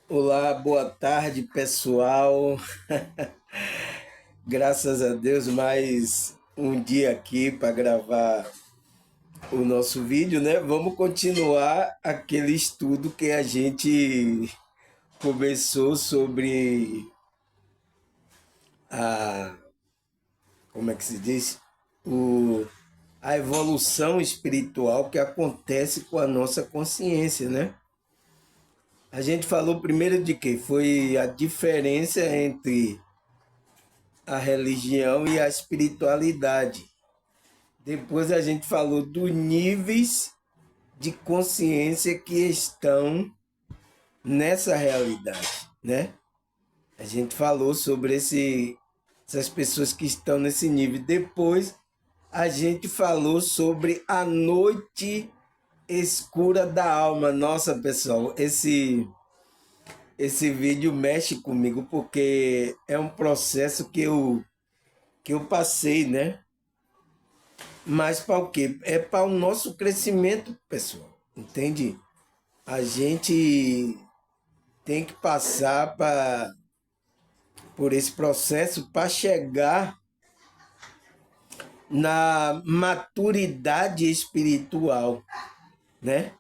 Olá, boa tarde, pessoal. Graças a Deus, mais um dia aqui para gravar o nosso vídeo, né? Vamos continuar aquele estudo que a gente começou sobre a, como é que se diz? O, a evolução espiritual que acontece com a nossa consciência, né? A gente falou primeiro de que foi a diferença entre a religião e a espiritualidade. Depois a gente falou dos níveis de consciência que estão nessa realidade, né? A gente falou sobre essas pessoas que estão nesse nível. Depois a gente falou sobre a noite escura da alma. Nossa, pessoal, esse vídeo mexe comigo porque é um processo que eu passei, né? Mas para o quê? É para o nosso crescimento, pessoal. Entende? A gente tem que passar por esse processo para chegar na maturidade espiritual, né?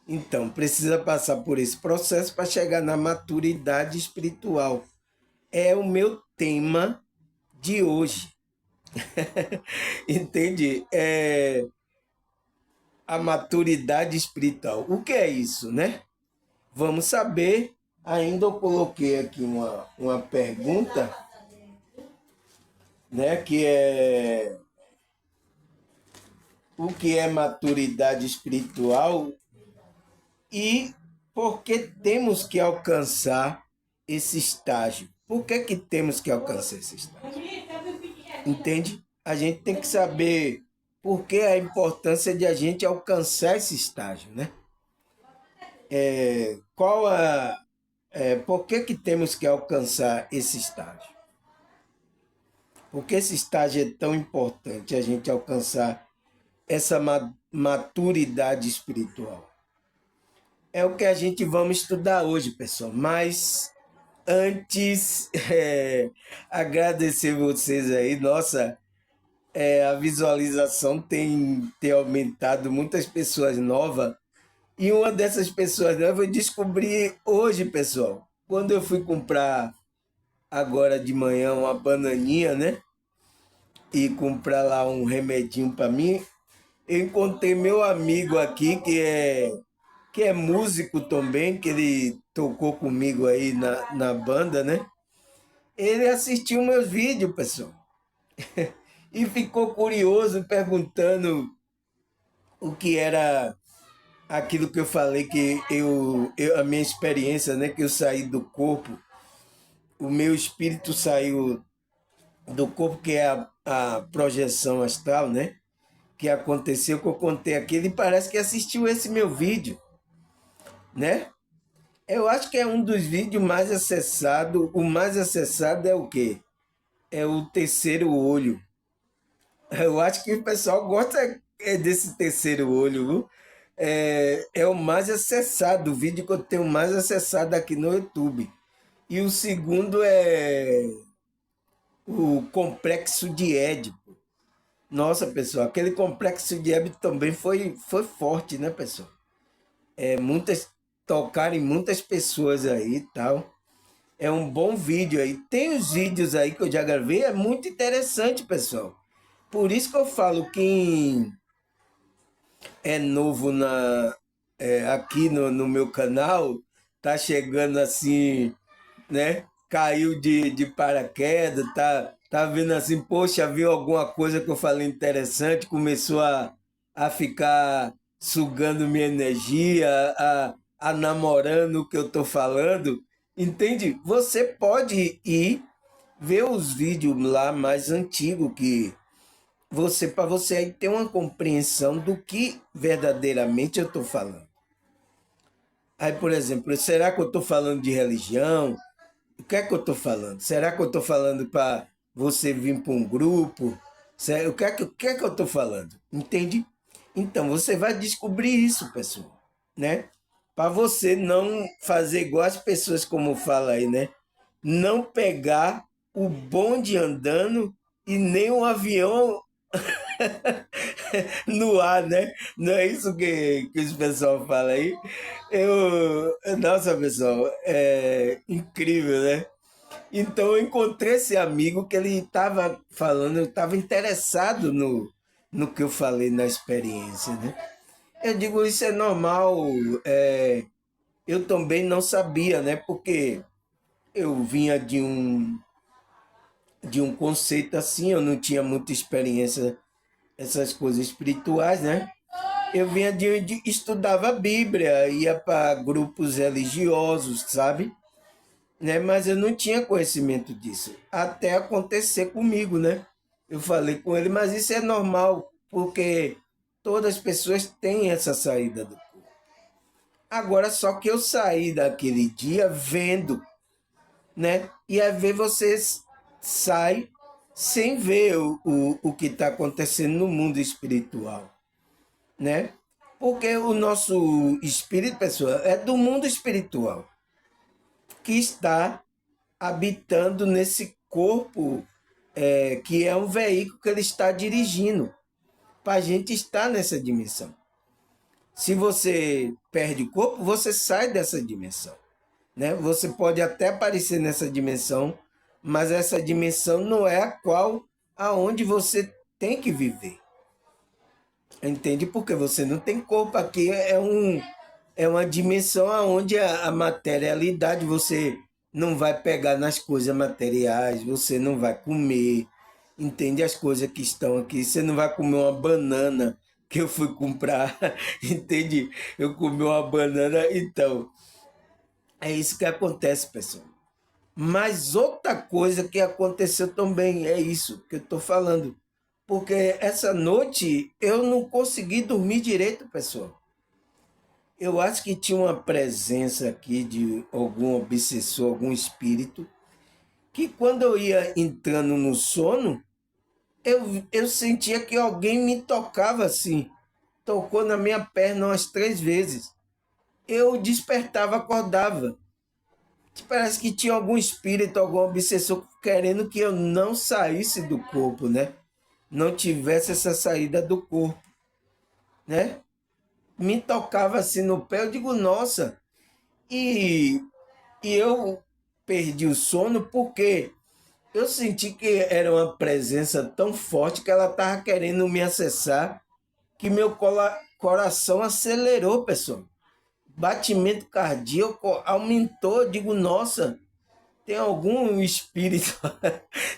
Então, precisa passar por esse processo para chegar na maturidade espiritual. É o meu tema de hoje. Entende? A maturidade espiritual. O que é isso, né? Vamos saber. Ainda eu coloquei aqui uma pergunta, né, que é o que é maturidade espiritual e por que temos que alcançar esse estágio. Por que temos que alcançar esse estágio? Entende? A gente tem que saber por que a importância de a gente alcançar esse estágio, né? Por que temos que alcançar esse estágio? Por que esse estágio é tão importante a gente alcançar essa maturidade espiritual? É o que a gente vamos estudar hoje, pessoal. Mas antes, agradecer vocês aí. Nossa, a visualização tem aumentado, muitas pessoas novas. E uma dessas pessoas novas eu descobri hoje, pessoal. Quando eu fui comprar agora de manhã uma bananinha, né? E comprar lá um remedinho para mim, eu encontrei meu amigo aqui que é músico também, que ele tocou comigo aí na banda, né? Ele assistiu meus vídeos, pessoal, e ficou curioso perguntando o que era aquilo que eu falei, que a minha experiência, né? Que eu saí do corpo, o meu espírito saiu do corpo, que é a projeção astral, né? Que aconteceu, que eu contei aqui, ele parece que assistiu esse meu vídeo, né? Eu acho que é um dos vídeos mais acessados. O mais acessado é o quê? É o terceiro olho. Eu acho que o pessoal gosta desse terceiro olho, viu? É o mais acessado, o vídeo que eu tenho mais acessado aqui no YouTube. E o segundo é o Complexo de Édipo. Nossa, pessoal, aquele Complexo de Édipo também foi forte, né, pessoal? Muitas tocaram em muitas pessoas aí e tal. É um bom vídeo aí. Tem os vídeos aí que eu já gravei, é muito interessante, pessoal. Por isso que eu falo, quem é novo aqui no meu canal, tá chegando assim, né? Caiu de paraquedas, tá vendo assim, poxa, viu alguma coisa que eu falei interessante, começou a ficar sugando minha energia, a namorando o que eu tô falando, entende? Você pode ir ver os vídeos lá mais antigos que para você aí ter uma compreensão do que verdadeiramente eu estou falando. Aí, por exemplo, será que eu estou falando de religião? O que é que eu estou falando? Será que eu estou falando para você vir para um grupo? O que é que eu estou falando? Entende? Então, você vai descobrir isso, pessoal, né? para você não fazer igual as pessoas como fala aí, né? Não pegar o bonde andando e nem um avião no ar, né? Não é isso que os pessoal fala aí? Nossa, pessoal, é incrível, né? Então eu encontrei esse amigo que ele estava falando, eu estava interessado no que eu falei na experiência, né? Eu digo, isso é normal, eu também não sabia, né? Porque eu vinha de um conceito assim, eu não tinha muita experiência essas coisas espirituais, né? Eu vinha estudava a Bíblia, ia para grupos religiosos, sabe? Né? Mas eu não tinha conhecimento disso, até acontecer comigo, né? Eu falei com ele, mas isso é normal, porque todas as pessoas têm essa saída do corpo. Agora, só que eu saí daquele dia vendo, né? E às vezes você sai sem ver o que está acontecendo no mundo espiritual, né? Porque o nosso espírito, pessoal, é do mundo espiritual, que está habitando nesse corpo, que é um veículo que ele está dirigindo, para a gente estar nessa dimensão. Se você perde o corpo, você sai dessa dimensão, né? Você pode até aparecer nessa dimensão, mas essa dimensão não é a qual, aonde você tem que viver. Entende? Porque você não tem corpo. Aqui é uma dimensão onde a materialidade, você não vai pegar nas coisas materiais, você não vai comer, entende? As coisas que estão aqui. Você não vai comer uma banana que eu fui comprar, entende? Eu comi uma banana, então. É isso que acontece, pessoal. Mas outra coisa que aconteceu também é isso que eu estou falando. Porque essa noite eu não consegui dormir direito, pessoal. Eu acho que tinha uma presença aqui de algum obsessor, algum espírito, que quando eu ia entrando no sono, eu sentia que alguém me tocava assim. Tocou na minha perna umas 3 vezes. Eu despertava, acordava. Parece que tinha algum espírito, algum obsessor querendo que eu não saísse do corpo, né? Não tivesse essa saída do corpo, né? Me tocava assim no pé, eu digo, nossa. E, e eu perdi o sono porque eu senti que era uma presença tão forte que ela estava querendo me acessar, que meu coração acelerou, pessoal. Batimento cardíaco aumentou, eu digo, nossa, tem algum espírito,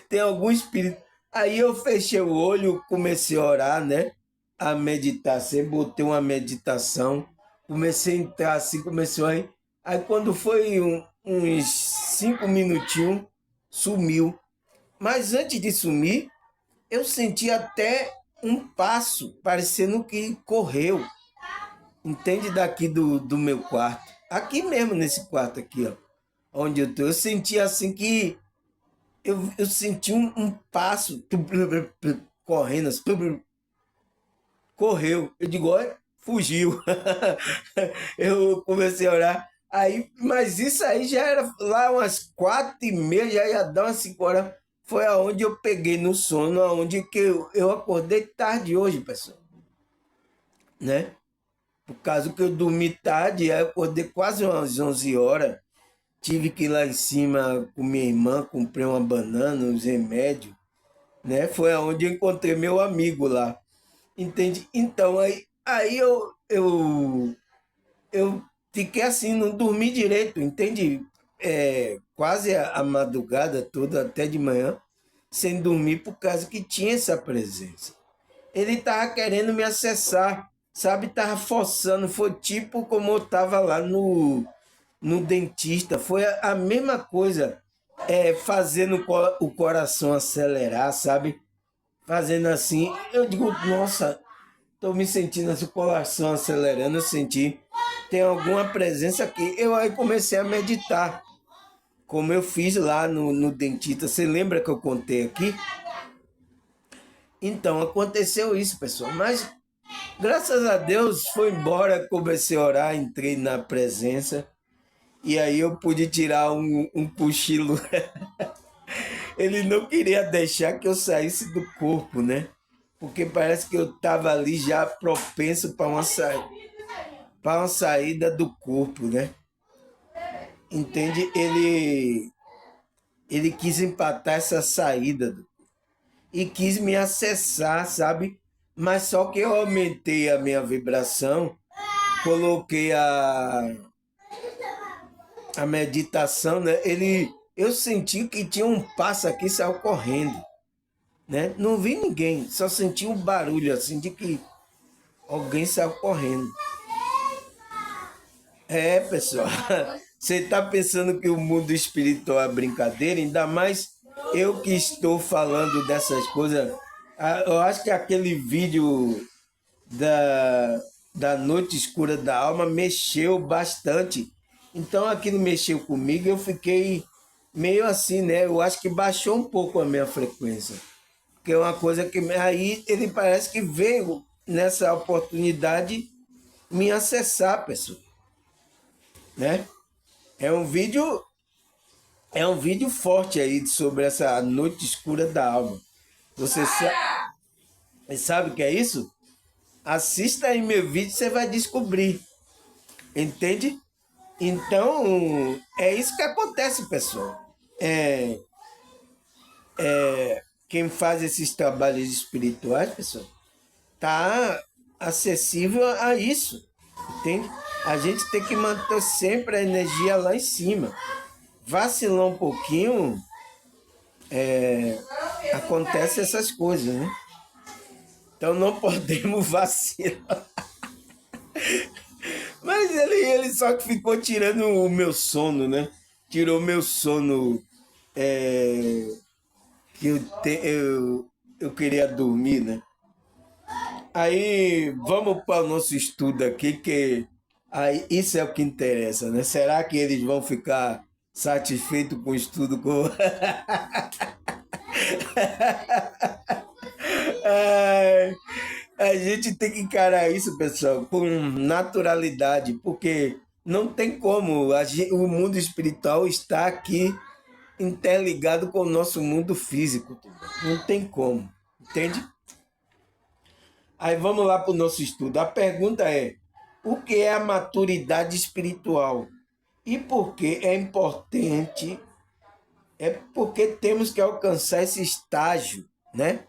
tem algum espírito. Aí eu fechei o olho, comecei a orar, né? A meditar, assim, botei uma meditação, comecei a entrar assim, comecei a ir. Aí quando foi uns 5 minutinhos, sumiu. Mas antes de sumir, eu senti até um passo, parecendo que correu. Entende? Daqui do meu quarto. Aqui mesmo, nesse quarto aqui, ó. Onde eu tô. Eu senti assim que eu senti um passo correndo, assim, correu. Eu digo, olha, fugiu. Eu comecei a orar. Aí, mas isso aí já era lá umas 4h30, já ia dar umas 5 horas. Foi aonde eu peguei no sono, aonde que eu acordei tarde hoje, pessoal. Né? Por causa que eu dormi tarde, aí eu acordei quase umas 11 horas. Tive que ir lá em cima com minha irmã, comprei uma banana, uns remédios, né? Foi aonde eu encontrei meu amigo lá. Entende? Então, aí eu fiquei assim, não dormi direito, entende? Quase a madrugada toda, até de manhã, sem dormir, por causa que tinha essa presença. Ele estava querendo me acessar, sabe? Estava forçando, foi tipo como eu estava lá no dentista, foi a mesma coisa, fazendo o coração acelerar, sabe? Fazendo assim, eu digo, nossa, estou me sentindo assim, o coração acelerando, eu senti, tem alguma presença aqui. Eu aí comecei a meditar, como eu fiz lá no dentista. Você lembra que eu contei aqui? Então, aconteceu isso, pessoal, mas Graças a Deus foi embora, comecei a orar, entrei na presença e aí eu pude tirar um cochilo. Ele não queria deixar que eu saísse do corpo, né? Porque parece que eu estava ali já propenso para uma saída do corpo, né? Entende? Ele quis empatar essa saída e quis me acessar, sabe? Mas só que eu aumentei a minha vibração, coloquei a meditação, né? Eu senti que tinha um passo aqui, saiu correndo, né? Não vi ninguém, só senti um barulho assim de que alguém saiu correndo. É, pessoal, você está pensando que o mundo espiritual é brincadeira? Ainda mais eu que estou falando dessas coisas. Eu acho que aquele vídeo da, da Noite Escura da Alma mexeu bastante. Então aquilo mexeu comigo e eu fiquei meio assim, né? Eu acho que baixou um pouco a minha frequência. Porque é uma coisa que aí ele parece que veio nessa oportunidade me acessar, pessoal, né? É um vídeo, é um vídeo forte aí sobre essa noite escura da alma. Você sabe o que é isso? Assista aí meu vídeo, você vai descobrir. Entende? Então, é isso que acontece, pessoal. Quem faz esses trabalhos espirituais, pessoal, tá acessível a isso. Entende? A gente tem que manter sempre a energia lá em cima. Vacilar um pouquinho, acontece essas coisas, né? Então não podemos vacilar. Mas ele só que ficou tirando o meu sono, né? Tirou meu sono, é, que eu queria dormir, né? Aí vamos para o nosso estudo aqui, que aí, isso é o que interessa, né? Será que eles vão ficar satisfeitos com o estudo? Ai, a gente tem que encarar isso, pessoal, com naturalidade, porque não tem como. O mundo espiritual está aqui interligado com o nosso mundo físico. Não tem como, entende? Aí vamos lá para o nosso estudo. A pergunta é: o que é a maturidade espiritual? E por que é importante? É porque temos que alcançar esse estágio, né?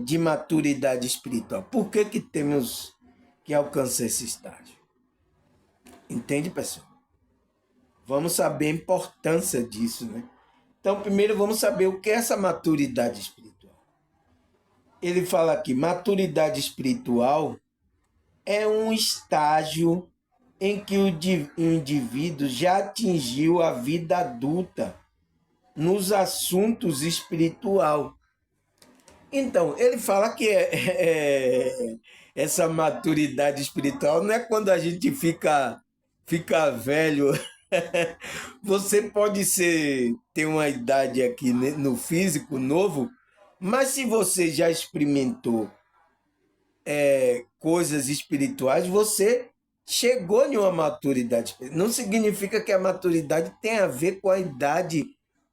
De maturidade espiritual. Por que, que temos que alcançar esse estágio? Entende, pessoal? Vamos saber a importância disso, né? Então, primeiro vamos saber o que é essa maturidade espiritual. Ele fala aqui, maturidade espiritual é um estágio em que o indivíduo já atingiu a vida adulta nos assuntos espiritual. Então, ele fala que essa maturidade espiritual não é quando a gente fica velho. Você pode ter uma idade aqui, né, no físico novo, mas se você já experimentou coisas espirituais, você chegou em uma maturidade espiritual. Não significa que a maturidade tem a ver com a idade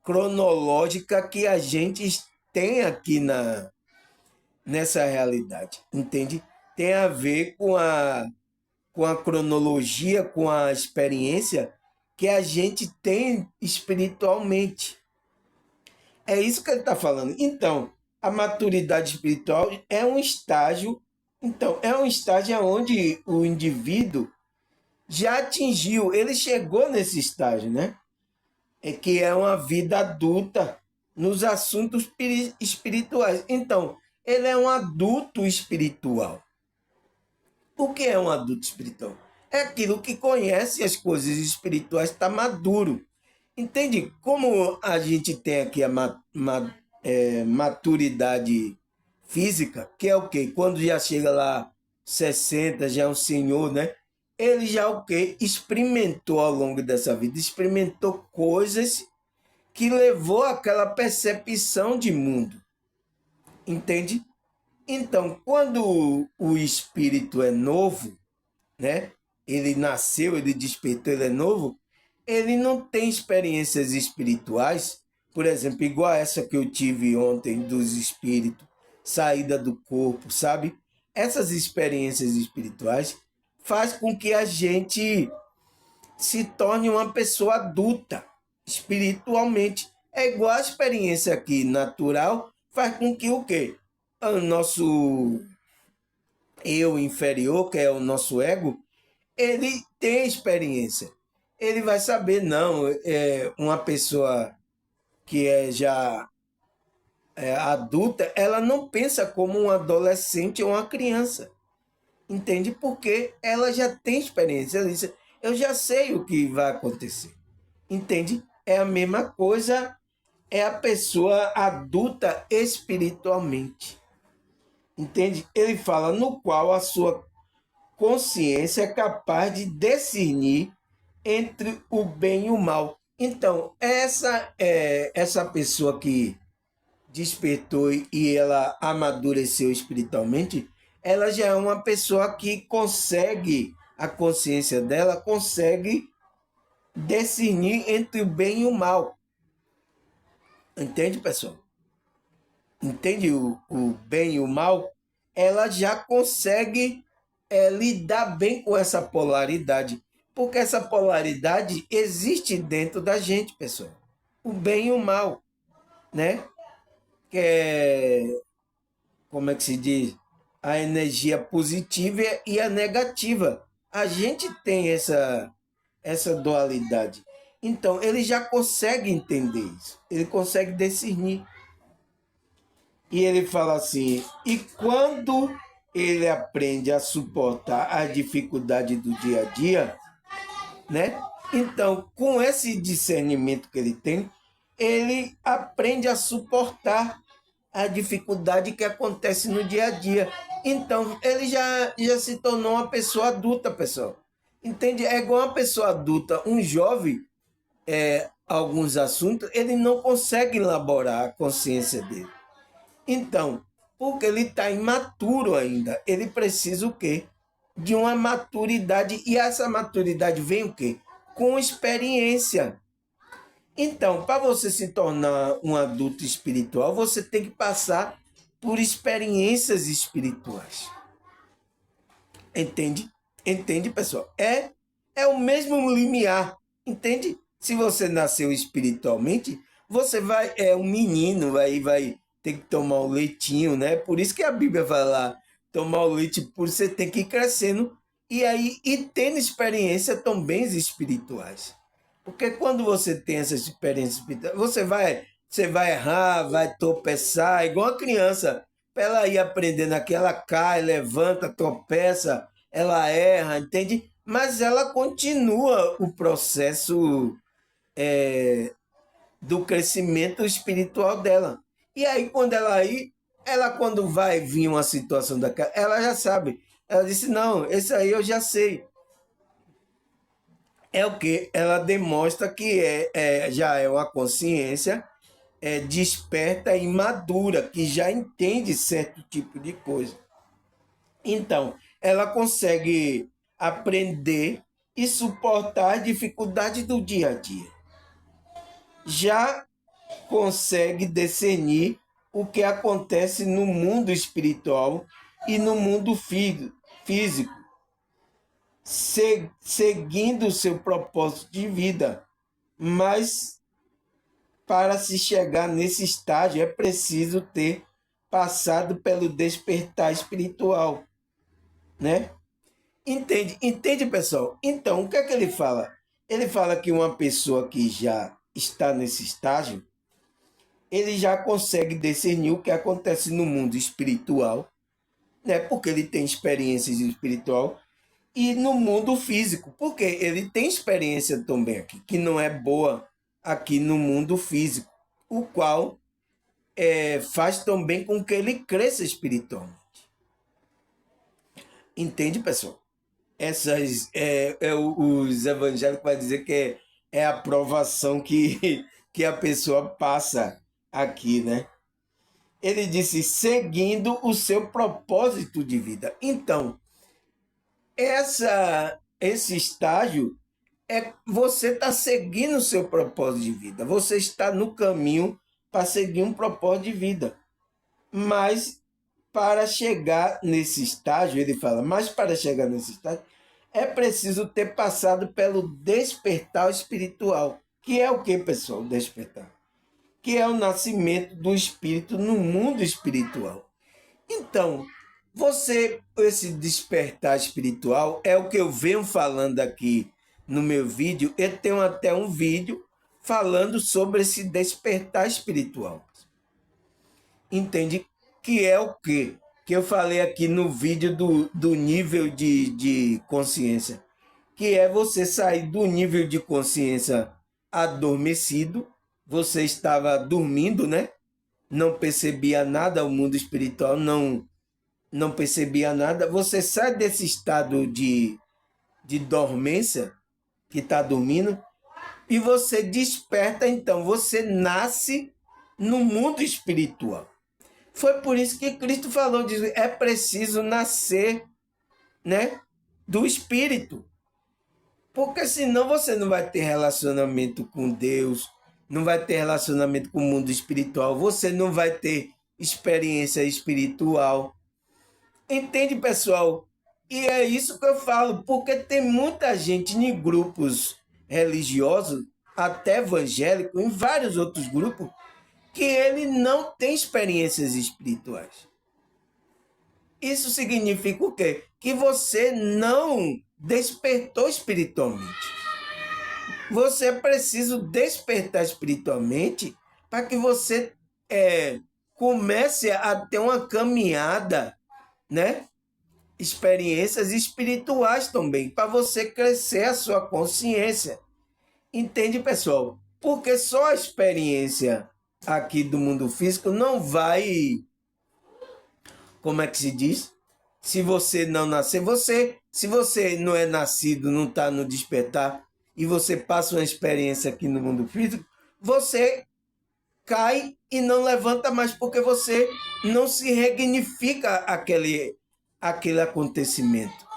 cronológica que a gente tem aqui nessa realidade, entende? Tem a ver com a cronologia, com a experiência que a gente tem espiritualmente. É isso que ele está falando. Então, a maturidade espiritual é um estágio. Então, é um estágio onde o indivíduo já atingiu, ele chegou nesse estágio, né? É que é uma vida adulta nos assuntos espirituais. Então, ele é um adulto espiritual. O que é um adulto espiritual? É aquilo que conhece as coisas espirituais, está maduro. Entende? Como a gente tem aqui a maturidade física, que é o quê? Quando já chega lá 60, já é um senhor, né? Ele já o quê? Experimentou ao longo dessa vida, experimentou coisas que levou àquela percepção de mundo. Entende? Então, quando o espírito é novo, né? Ele nasceu, ele despertou, ele é novo, ele não tem experiências espirituais, por exemplo, igual essa que eu tive ontem dos espíritos, saída do corpo, sabe? Essas experiências espirituais faz com que a gente se torne uma pessoa adulta espiritualmente. É igual a experiência aqui natural, faz com que o quê? O nosso eu inferior, que é o nosso ego, ele tem experiência. Ele vai saber, não, uma pessoa que é já adulta, ela não pensa como um adolescente ou uma criança. Entende? Porque ela já tem experiência. Ela diz, eu já sei o que vai acontecer. Entende? É a mesma coisa, é a pessoa adulta espiritualmente. Entende? Ele fala no qual a sua consciência é capaz de discernir entre o bem e o mal. Então, essa pessoa que despertou e ela amadureceu espiritualmente, ela já é uma pessoa que consegue, a consciência dela consegue discernir entre o bem e o mal. Entende, pessoal? Entende o bem e o mal? Ela já consegue lidar bem com essa polaridade. Porque essa polaridade existe dentro da gente, pessoal. O bem e o mal, né? Que é, como é que se diz? A energia positiva e a negativa. A gente tem essa dualidade. Então, ele já consegue entender isso. Ele consegue discernir. E ele fala assim: e quando ele aprende a suportar a dificuldade do dia a dia, né? Então, com esse discernimento que ele aprende a suportar a dificuldade que acontece no dia a dia. Então, ele já se tornou uma pessoa adulta, pessoal. Entende? É igual uma pessoa adulta, um jovem, alguns assuntos, ele não consegue elaborar a consciência dele. Então, porque ele está imaturo ainda, ele precisa o quê? De uma maturidade. E essa maturidade vem o quê? Com experiência. Então, para você se tornar um adulto espiritual, você tem que passar por experiências espirituais. Entende? Entende, pessoal? É o mesmo limiar. Entende? Se você nasceu espiritualmente, você é um menino, vai ter que tomar o leitinho, né? Por isso que a Bíblia vai lá, tomar o leite puro, você tem que ir crescendo e tendo experiência também espirituais. Porque quando você tem essa experiência espiritual, você vai errar, vai tropeçar, igual a criança. Para ela ir aprendendo aqui, ela cai, levanta, tropeça, ela erra, entende? Mas ela continua o processo do crescimento espiritual dela. E aí, quando vai vir uma situação daquela, ela já sabe. Ela disse, não, esse aí eu já sei. É o que ela demonstra que já é uma consciência desperta e madura, que já entende certo tipo de coisa. Então, ela consegue aprender e suportar as dificuldades do dia a dia. Já consegue discernir o que acontece no mundo espiritual e no mundo físico, seguindo o seu propósito de vida. Mas para se chegar nesse estágio é preciso ter passado pelo despertar espiritual, né? Entende, pessoal? Então, o que é que ele fala? Ele fala que uma pessoa que já está nesse estágio, ele já consegue discernir o que acontece no mundo espiritual, né? Porque ele tem experiências espiritual e no mundo físico, porque ele tem experiência também aqui, que não é boa aqui no mundo físico, o qual faz também com que ele cresça espiritualmente. Entende, pessoal? Os evangélicos vão dizer que é a provação que a pessoa passa aqui, né? Ele disse seguindo o seu propósito de vida. Então, esse estágio você está seguindo o seu propósito de vida. Você está no caminho para seguir um propósito de vida. Mas para chegar nesse estágio, ele fala, mas para chegar nesse estágio, é preciso ter passado pelo despertar espiritual. Que é o que, pessoal? Despertar. Que é o nascimento do espírito no mundo espiritual. Então, esse despertar espiritual é o que eu venho falando aqui no meu vídeo. Eu tenho até um vídeo falando sobre esse despertar espiritual. Entende? Que é o quê? Que eu falei aqui no vídeo do nível de consciência. Que é você sair do nível de consciência adormecido. Você estava dormindo, né? Não percebia nada, o mundo espiritual não percebia nada. Você sai desse estado de dormência, que está dormindo, e você desperta, então você nasce no mundo espiritual. Foi por isso que Cristo falou, diz, é preciso nascer, né, do espírito. Porque senão você não vai ter relacionamento com Deus, não vai ter relacionamento com o mundo espiritual, você não vai ter experiência espiritual. Entende, pessoal? E é isso que eu falo, porque tem muita gente em grupos religiosos, até evangélicos, em vários outros grupos, que ele não tem experiências espirituais. Isso significa o quê? Que você não despertou espiritualmente. Você é preciso despertar espiritualmente para que você comece a ter uma caminhada, né? Experiências espirituais também, para você crescer a sua consciência. Entende, pessoal? Porque só a experiência aqui do mundo físico não vai, como é que se diz? Se você não nascer, se você não é nascido, não está no despertar, e você passa uma experiência aqui no mundo físico, você cai e não levanta mais, porque você não se resignifica aquele acontecimento.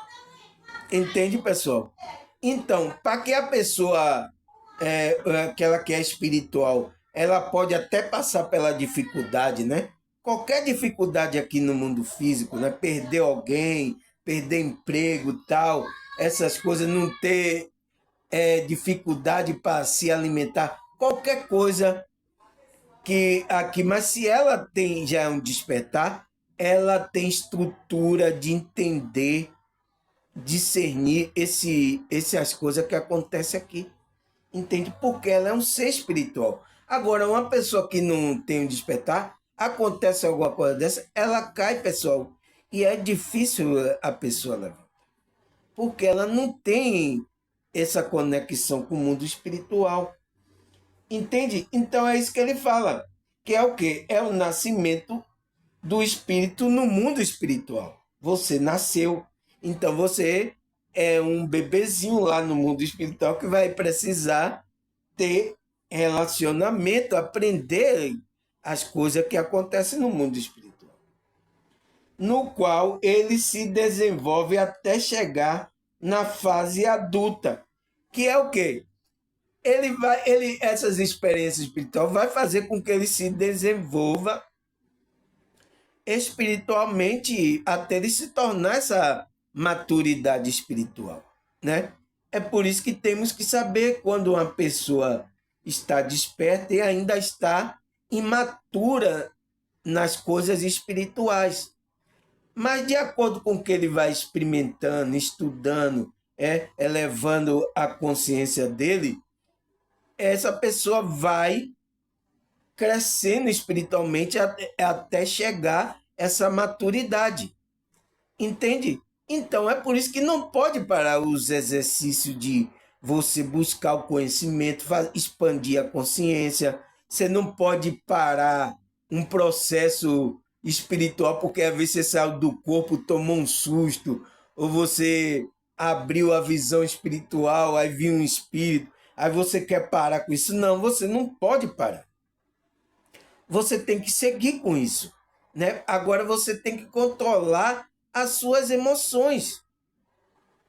Entende, pessoal? Então, para que a pessoa, aquela que é espiritual, ela pode até passar pela dificuldade, né? Qualquer dificuldade aqui no mundo físico, né? Perder alguém, perder emprego, tal, essas coisas, não ter dificuldade para se alimentar, qualquer coisa que aqui, mas se ela tem já um despertar, ela tem estrutura de entender, discernir essas coisas que acontecem aqui. Entende? Porque ela é um ser espiritual. Agora, uma pessoa que não tem um despertar, acontece alguma coisa dessa, ela cai, pessoal, e é difícil a pessoa levantar. Porque ela não tem essa conexão com o mundo espiritual. Entende? Então é isso que ele fala, que é o quê? É o nascimento do espírito no mundo espiritual. Você nasceu, então você é um bebezinho lá no mundo espiritual que vai precisar ter relacionamento, aprender as coisas que acontecem no mundo espiritual, no qual ele se desenvolve até chegar na fase adulta, que é o quê? Essas experiências espirituais vai fazer com que ele se desenvolva espiritualmente até ele se tornar essa maturidade espiritual, né? É por isso que temos que saber quando uma pessoa está desperta e ainda está imatura nas coisas espirituais. Mas de acordo com o que ele vai experimentando, estudando, elevando a consciência dele, essa pessoa vai crescendo espiritualmente até chegar essa maturidade. Entende? Então é por isso que não pode parar os exercícios de você buscar o conhecimento, expandir a consciência. Você não pode parar um processo espiritual porque às vezes você saiu do corpo, tomou um susto, ou você abriu a visão espiritual, aí viu um espírito, aí você quer parar com isso. Não, você não pode parar. você tem que seguir com isso, né? Agora você tem que controlar as suas emoções,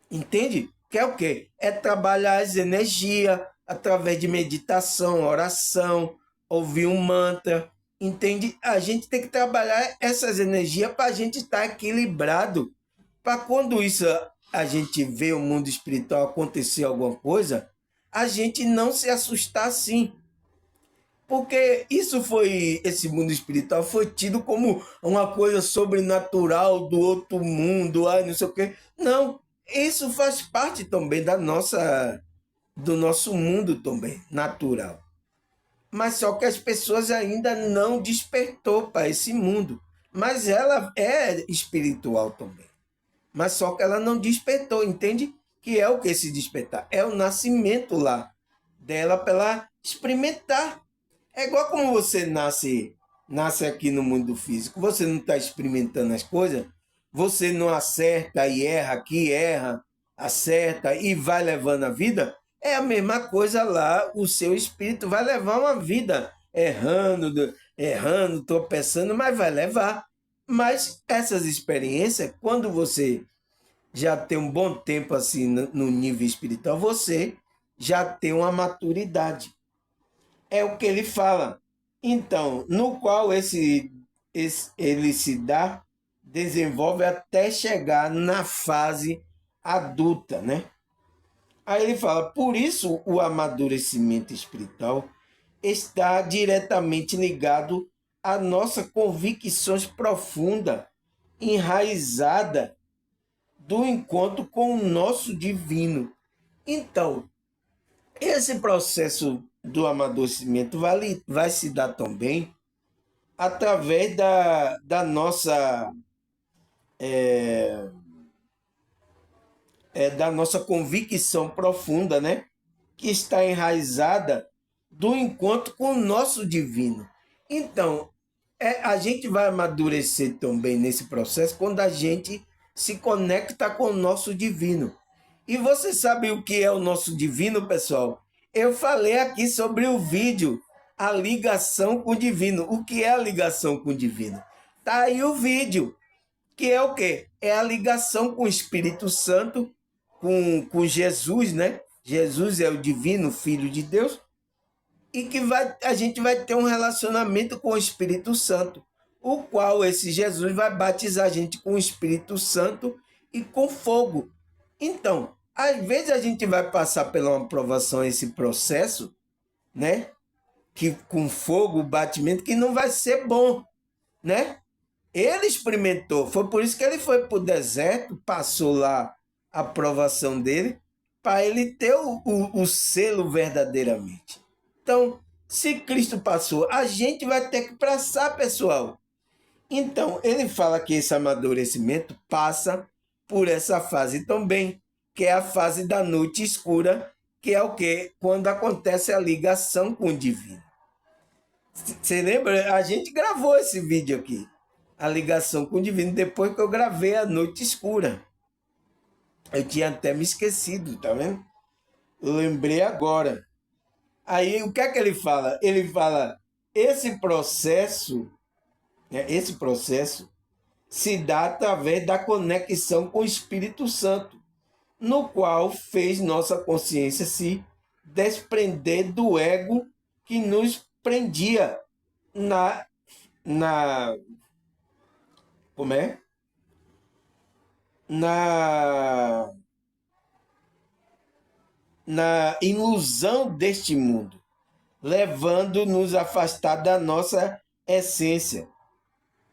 entende? Que é o quê? É trabalhar as energias através de meditação, oração, ouvir um mantra, entende? A gente tem que trabalhar essas energias para a gente estar equilibrado, para quando isso a gente vê o mundo espiritual acontecer alguma coisa, a gente não se assustar assim. Porque esse mundo espiritual foi tido como uma coisa sobrenatural do outro mundo, não sei o quê. Não, isso faz parte também do nosso mundo também, natural. Mas só que as pessoas ainda não despertou para esse mundo. Mas ela é espiritual também. Mas só que ela não despertou, entende? Que é o que se despertar? É o nascimento lá dela para ela experimentar. É igual como você nasce aqui no mundo físico, você não está experimentando as coisas, você não acerta e erra aqui, erra, acerta e vai levando a vida, é a mesma coisa lá, o seu espírito vai levar uma vida errando, tropeçando, mas vai levar. Mas essas experiências, quando você já tem um bom tempo assim no nível espiritual, você já tem uma maturidade. É o que ele fala. Então, no qual ele se dá, desenvolve até chegar na fase adulta, né? Aí ele fala, por isso o amadurecimento espiritual está diretamente ligado à nossa convicções profunda, enraizada do encontro com o nosso divino. Então, esse processo do amadurecimento vai se dar também através da nossa convicção profunda, né? Que está enraizada do encontro com o nosso divino. Então, a gente vai amadurecer também nesse processo quando a gente se conecta com o nosso divino. E você sabe o que é o nosso divino, pessoal? Eu falei aqui sobre o vídeo, a ligação com o divino. O que é a ligação com o divino? Tá aí o vídeo, que é o quê? É a ligação com o Espírito Santo, com Jesus, né? Jesus é o divino Filho de Deus, e que a gente vai ter um relacionamento com o Espírito Santo, o qual esse Jesus vai batizar a gente com o Espírito Santo e com fogo. Então, às vezes a gente vai passar pela uma aprovação esse processo, né? Que com fogo, batimento, que não vai ser bom, né? Ele experimentou, foi por isso que ele foi para o deserto, passou lá a aprovação dele, para ele ter o selo verdadeiramente. Então, se Cristo passou, a gente vai ter que passar, pessoal. Então, ele fala que esse amadurecimento passa por essa fase também, que é a fase da noite escura, que é o que? Quando acontece a ligação com o divino. Você lembra? A gente gravou esse vídeo aqui, a ligação com o divino, depois que eu gravei a noite escura. Eu tinha até me esquecido, tá vendo? Eu lembrei agora. Aí o que é que ele fala? Ele fala, esse processo se dá através da conexão com o Espírito Santo, no qual fez nossa consciência se desprender do ego que nos prendia na, na como é? Na, na ilusão deste mundo, levando-nos a afastar da nossa essência,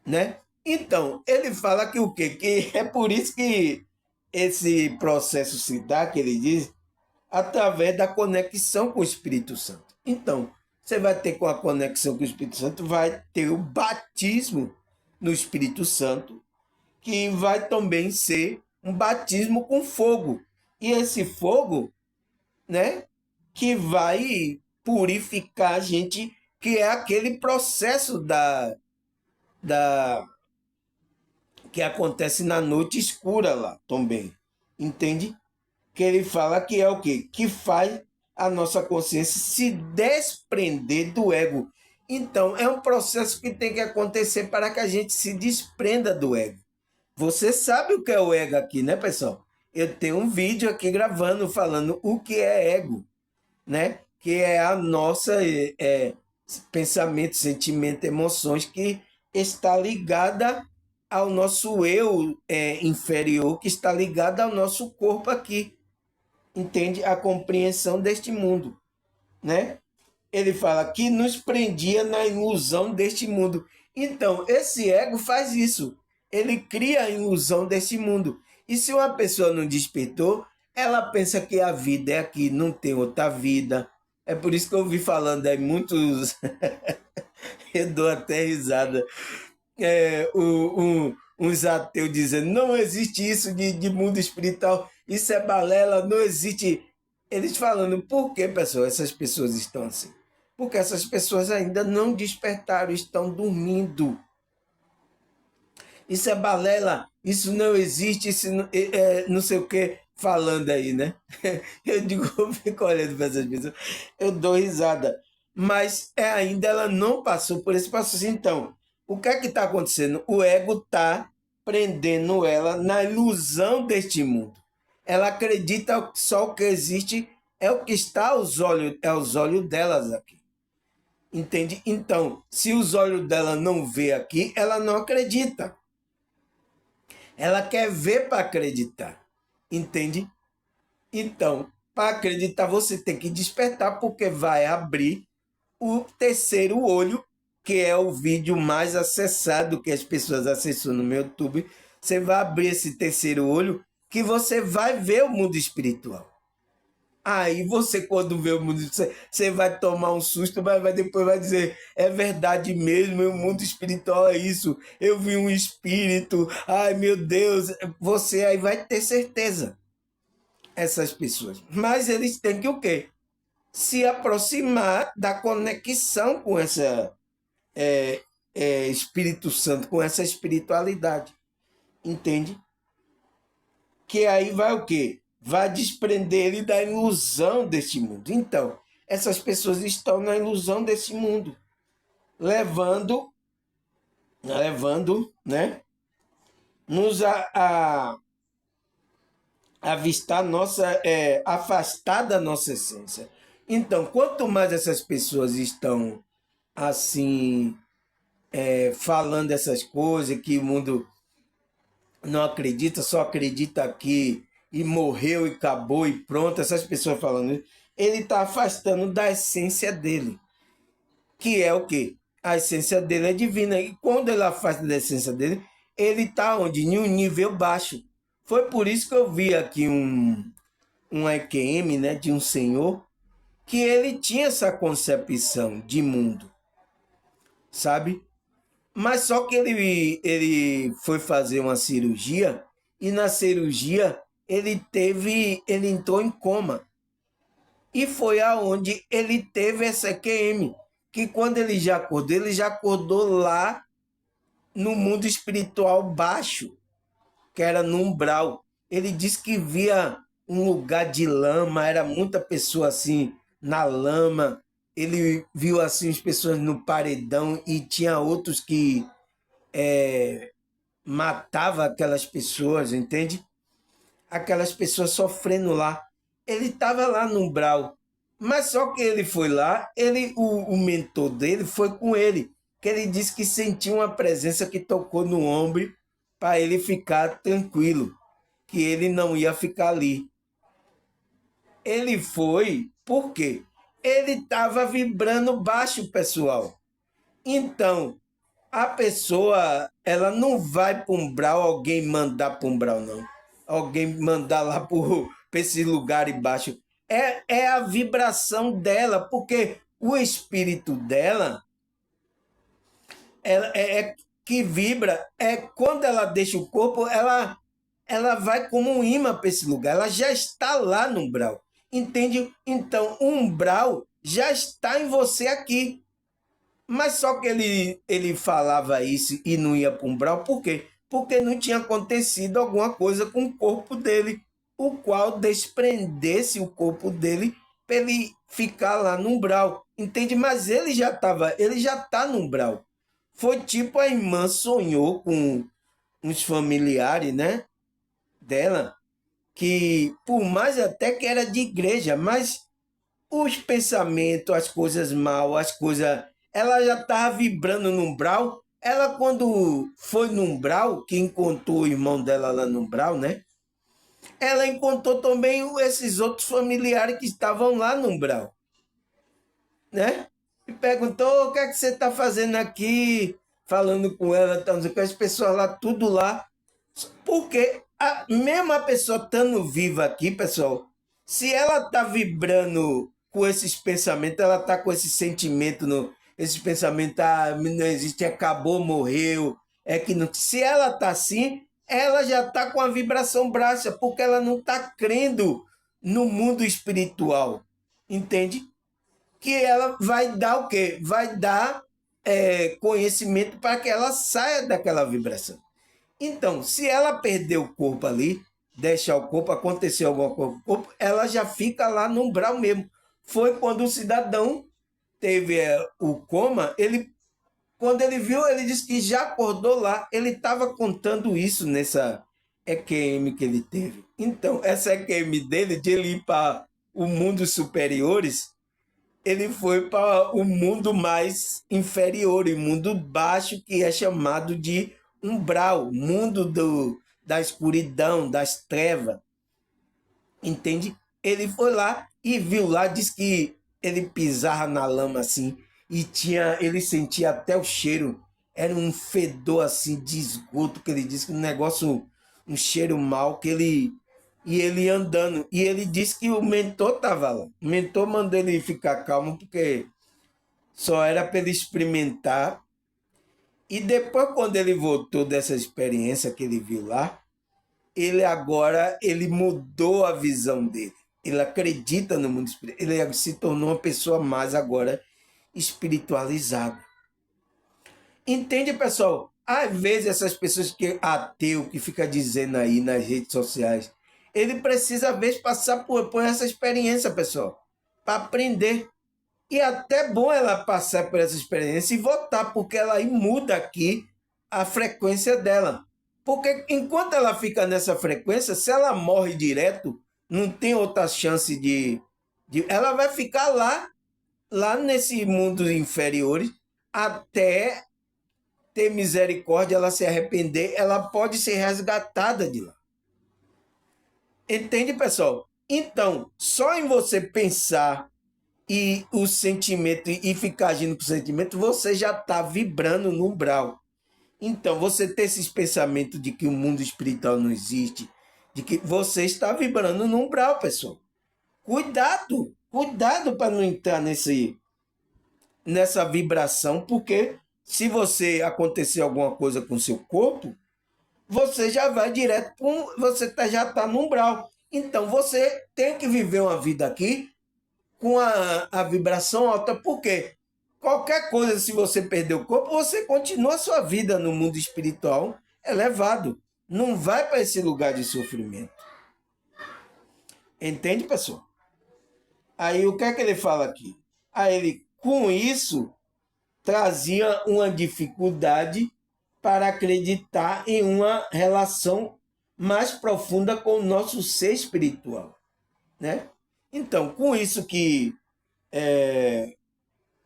né? Então, ele fala que o quê? Que é por isso que esse processo se dá, que ele diz, através da conexão com o Espírito Santo. Então, você vai ter com a conexão com o Espírito Santo, vai ter o batismo no Espírito Santo, que vai também ser um batismo com fogo. E esse fogo, né, que vai purificar a gente, que é aquele processo da que acontece na noite escura lá também. Entende? Que ele fala que é o quê? Que faz a nossa consciência se desprender do ego. Então, é um processo que tem que acontecer para que a gente se desprenda do ego. Você sabe o que é o ego aqui, né, pessoal? Eu tenho um vídeo aqui gravando falando o que é ego, né? Que é a nossa pensamento, sentimento, emoções que está ligada ao nosso eu inferior, que está ligada ao nosso corpo aqui, entende? A compreensão deste mundo, né? Ele fala que nos prendia na ilusão deste mundo. Então, esse ego faz isso. Ele cria a ilusão desse mundo. E se uma pessoa não despertou, ela pensa que a vida é aqui, não tem outra vida. É por isso que eu ouvi falando aí muitos. Eu dou até risada. Uns ateus dizendo: não existe isso de mundo espiritual, isso é balela, não existe. Eles falando: por que, pessoal, essas pessoas estão assim? Porque essas pessoas ainda não despertaram, estão dormindo. Isso é balela, isso não existe, isso não sei o que, falando aí, né? Eu digo, eu fico olhando para essas pessoas, eu dou risada. Mas ainda ela não passou por esse processo. Então, o que é que está acontecendo? O ego está prendendo ela na ilusão deste mundo. Ela acredita que só o que existe é o que está aos olhos delas aqui. Entende? Então, se os olhos dela não vê aqui, ela não acredita. Ela quer ver para acreditar. Entende? Então, para acreditar, você tem que despertar, porque vai abrir o terceiro olho, que é o vídeo mais acessado que as pessoas acessam no meu YouTube. Você vai abrir esse terceiro olho, que você vai ver o mundo espiritual. Aí você, quando vê o mundo, você vai tomar um susto, mas depois vai dizer: é verdade mesmo, o mundo espiritual é isso. Eu vi um espírito, ai meu Deus. Você aí vai ter certeza, essas pessoas. Mas eles têm que o quê? Se aproximar da conexão com essa Espírito Santo, com essa espiritualidade. Entende? Que aí vai o quê? Vai desprender ele da ilusão deste mundo. Então, essas pessoas estão na ilusão desse mundo, levando, né, nos a avistar nossa, afastar da nossa essência. Então, quanto mais essas pessoas estão assim, falando essas coisas, que o mundo não acredita, só acredita aqui e morreu e acabou e pronto, essas pessoas falando isso, ele está afastando da essência dele, que é o quê? A essência dele é divina. E quando ele afasta da essência dele, ele está onde? Em um nível baixo. Foi por isso que eu vi aqui um EQM, né, de um senhor, que ele tinha essa concepção de mundo, sabe? Mas só que ele foi fazer uma cirurgia e na cirurgia ele entrou em coma. E foi aonde ele teve essa QM, que quando ele já acordou lá no mundo espiritual baixo, que era no umbral. Ele disse que via um lugar de lama, era muita pessoa assim na lama. Ele viu assim as pessoas no paredão e tinha outros que matava aquelas pessoas, entende? Aquelas pessoas sofrendo lá. Ele estava lá no umbral, mas só que ele foi lá, o mentor dele foi com ele, que ele disse que sentiu uma presença que tocou no ombro para ele ficar tranquilo, que ele não ia ficar ali. Ele foi, por quê? Ele estava vibrando baixo, pessoal. Então, a pessoa, ela não vai para umbral, alguém mandar para umbral, não. Alguém mandar lá para esse lugar embaixo. É a vibração dela, porque o espírito dela é que vibra. É quando ela deixa o corpo, ela vai como um imã para esse lugar. Ela já está lá no umbral. Entende? Então, o umbral já está em você aqui. Mas só que ele falava isso e não ia para o umbral, por quê? Porque não tinha acontecido alguma coisa com o corpo dele, o qual desprendesse o corpo dele para ele ficar lá no umbral, entende? Mas ele já tá no umbral. Foi tipo a irmã sonhou com uns familiares, né, dela, que por mais até que era de igreja, mas os pensamentos, as coisas mal, as coisas, ela já estava vibrando no umbral. Ela quando foi no umbral, que encontrou o irmão dela lá no umbral, né? Ela encontrou também esses outros familiares que estavam lá no umbral, né? E perguntou: o que é que você está fazendo aqui? Falando com ela, tá, com as pessoas lá, tudo lá. Porque mesmo a pessoa estando viva aqui, pessoal, se ela está vibrando com esses pensamentos, ela está com esse sentimento, esse pensamento, não existe, acabou, morreu, é que não. Se ela está assim, ela já está com a vibração baixa, porque ela não está crendo no mundo espiritual, entende? Que ela vai dar o quê? Vai dar conhecimento para que ela saia daquela vibração. Então, se ela perder o corpo ali, deixar o corpo, acontecer alguma coisa com o corpo, ela já fica lá no umbral mesmo. Foi quando o cidadão teve o coma, quando ele viu, ele disse que já acordou lá. Ele estava contando isso nessa EQM que ele teve. Então, essa EQM dele, de ele ir para o mundo superiores, ele foi para o mundo mais inferior, o mundo baixo, que é chamado de umbral, mundo da escuridão, das trevas, entende? Ele foi lá e viu lá, diz que ele pisava na lama assim e ele sentia até o cheiro, era um fedor assim de esgoto, que ele disse que um negócio, um cheiro mau, que ele andando, e ele disse que o mentor estava lá. O mentor mandou ele ficar calmo, porque só era para ele experimentar. E depois, quando ele voltou dessa experiência que ele viu lá, ele mudou a visão dele. Ele acredita no mundo espiritual. Ele se tornou uma pessoa mais agora espiritualizada. Entende, pessoal? Às vezes essas pessoas que ateu, que fica dizendo aí nas redes sociais, ele precisa às vezes passar por essa experiência, pessoal, para aprender. E até bom ela passar por essa experiência e voltar, porque ela aí muda aqui a frequência dela. Porque enquanto ela fica nessa frequência, se ela morre direto, não tem outra chance ela vai ficar lá nesse mundo inferiores, até ter misericórdia, ela se arrepender, ela pode ser resgatada de lá. Entende, pessoal? Então, só em você pensar e o sentimento e ficar agindo com o sentimento, você já está vibrando no umbral. Então, você ter esses pensamentos de que o mundo espiritual não existe, de que você está vibrando no umbral, pessoal. Cuidado para não entrar nessa vibração, porque se você acontecer alguma coisa com o seu corpo, você já vai direto para já está no umbral. Então, você tem que viver uma vida aqui com a vibração alta, porque qualquer coisa, se você perder o corpo, você continua a sua vida no mundo espiritual elevado. Não vai para esse lugar de sofrimento. Entende, pessoal? Aí o que é que ele fala aqui? Aí ele, com isso, trazia uma dificuldade para acreditar em uma relação mais profunda com o nosso ser espiritual, né? Então, com isso que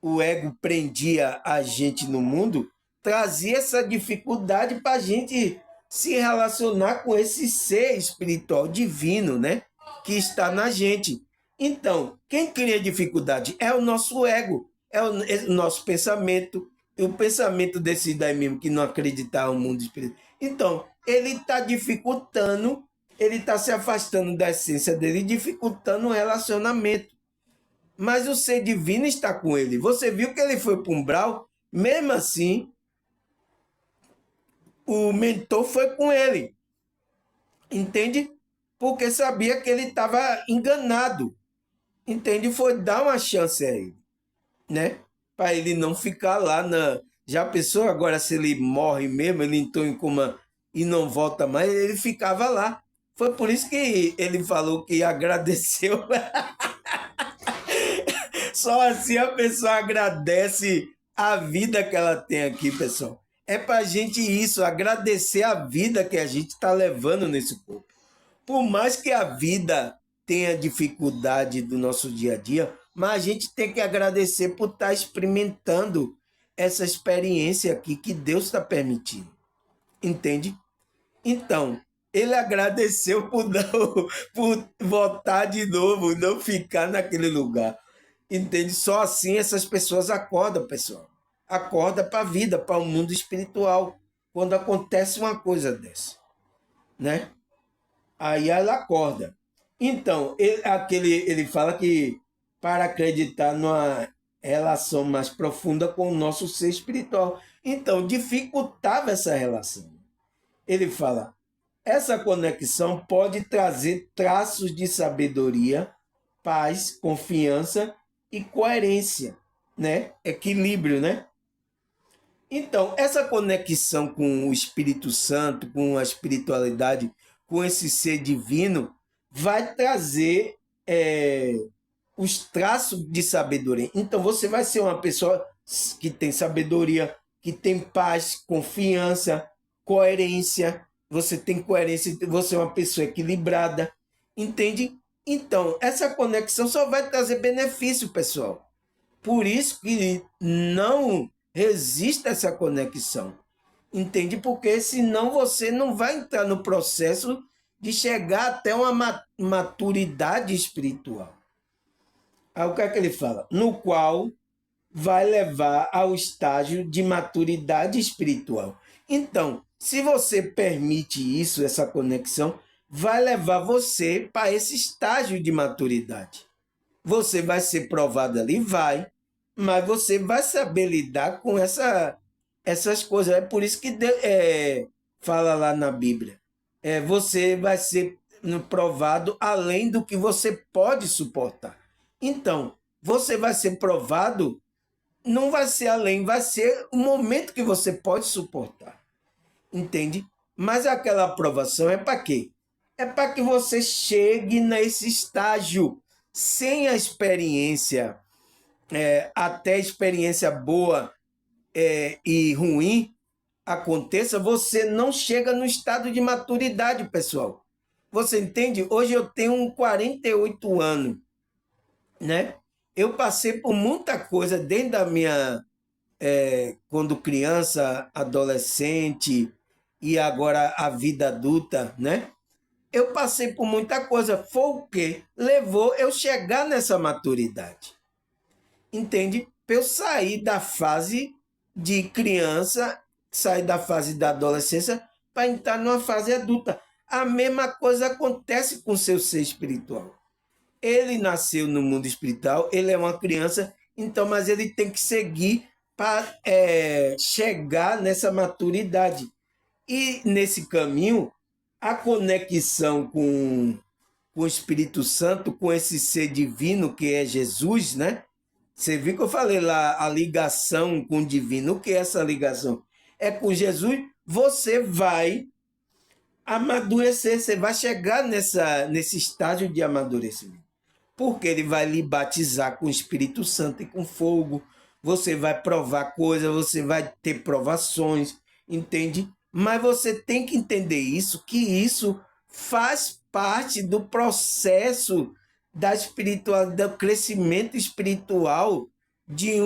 o ego prendia a gente no mundo, trazia essa dificuldade para a gente se relacionar com esse ser espiritual divino, né? Que está na gente. Então, quem cria dificuldade é o nosso ego, é o nosso pensamento, o pensamento desse daí mesmo que não acreditar no mundo espiritual. Então, ele está dificultando, ele está se afastando da essência dele, dificultando o relacionamento. Mas o ser divino está com ele. Você viu que ele foi para um umbral, mesmo assim, o mentor foi com ele. Entende? Porque sabia que ele estava enganado. Entende? Foi dar uma chance a ele, né? Para ele não ficar lá na. Já pensou agora se ele morre mesmo, ele entrou em coma e não volta mais, ele ficava lá. Foi por isso que ele falou que agradeceu. Só assim a pessoa agradece a vida que ela tem aqui, pessoal. É para a gente isso, agradecer a vida que a gente está levando nesse corpo. Por mais que a vida tenha dificuldade do nosso dia a dia, mas a gente tem que agradecer por estar experimentando essa experiência aqui que Deus está permitindo. Entende? Então, ele agradeceu por voltar de novo, não ficar naquele lugar. Entende? Só assim essas pessoas acordam, pessoal. Acorda para a vida, para o mundo espiritual, quando acontece uma coisa dessa, né? Aí ela acorda. Então, ele fala que para acreditar numa relação mais profunda com o nosso ser espiritual. Então, dificultava essa relação. Ele fala, essa conexão pode trazer traços de sabedoria, paz, confiança e coerência, né? Equilíbrio, né? Então, essa conexão com o Espírito Santo, com a espiritualidade, com esse ser divino, vai trazer os traços de sabedoria. Então, você vai ser uma pessoa que tem sabedoria, que tem paz, confiança, coerência. Você tem coerência, você é uma pessoa equilibrada, entende? Então, essa conexão só vai trazer benefício, pessoal. Por isso que não resista essa conexão. Entende? Porque senão você não vai entrar no processo de chegar até uma maturidade espiritual. Aí o que é que ele fala? No qual vai levar ao estágio de maturidade espiritual. Então, se você permite isso, essa conexão, vai levar você para esse estágio de maturidade. Você vai ser provado ali? Vai. Mas você vai saber lidar com essas coisas. É por isso que fala lá na Bíblia. Você vai ser provado além do que você pode suportar. Então, você vai ser provado, não vai ser além, vai ser o momento que você pode suportar. Entende? Mas aquela aprovação é para quê? É para que você chegue nesse estágio sem a experiência, até a experiência boa e ruim aconteça, você não chega no estado de maturidade, pessoal. Você entende? Hoje eu tenho 48 anos, né? Eu passei por muita coisa desde a minha quando criança, adolescente e agora a vida adulta, né? Eu passei por muita coisa. Foi o que levou eu chegar nessa maturidade. Entende? Para eu sair da fase de criança, sair da fase da adolescência para entrar numa fase adulta. A mesma coisa acontece com o seu ser espiritual. Ele nasceu no mundo espiritual, ele é uma criança, então, mas ele tem que seguir para chegar nessa maturidade. E nesse caminho, a conexão com o Espírito Santo, com esse ser divino que é Jesus, né? Você viu que eu falei lá a ligação com o divino. O que é essa ligação? É com Jesus, você vai amadurecer, você vai chegar nesse estágio de amadurecimento. Porque ele vai lhe batizar com o Espírito Santo e com fogo. Você vai provar coisas, você vai ter provações, entende? Mas você tem que entender isso, que isso faz parte do processo da espiritualidade, do crescimento espiritual de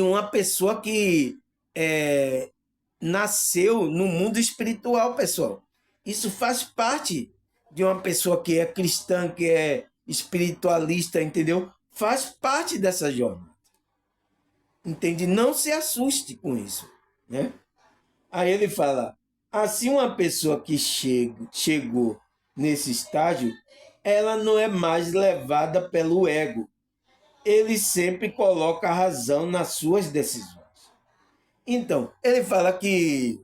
uma pessoa que nasceu no mundo espiritual, pessoal. Isso faz parte de uma pessoa que é cristã, que é espiritualista, entendeu? Faz parte dessa jornada. Entende? Não se assuste com isso, né? Aí ele fala, assim uma pessoa que chegou nesse estágio, ela não é mais levada pelo ego. Ele sempre coloca a razão nas suas decisões. Então, ele fala que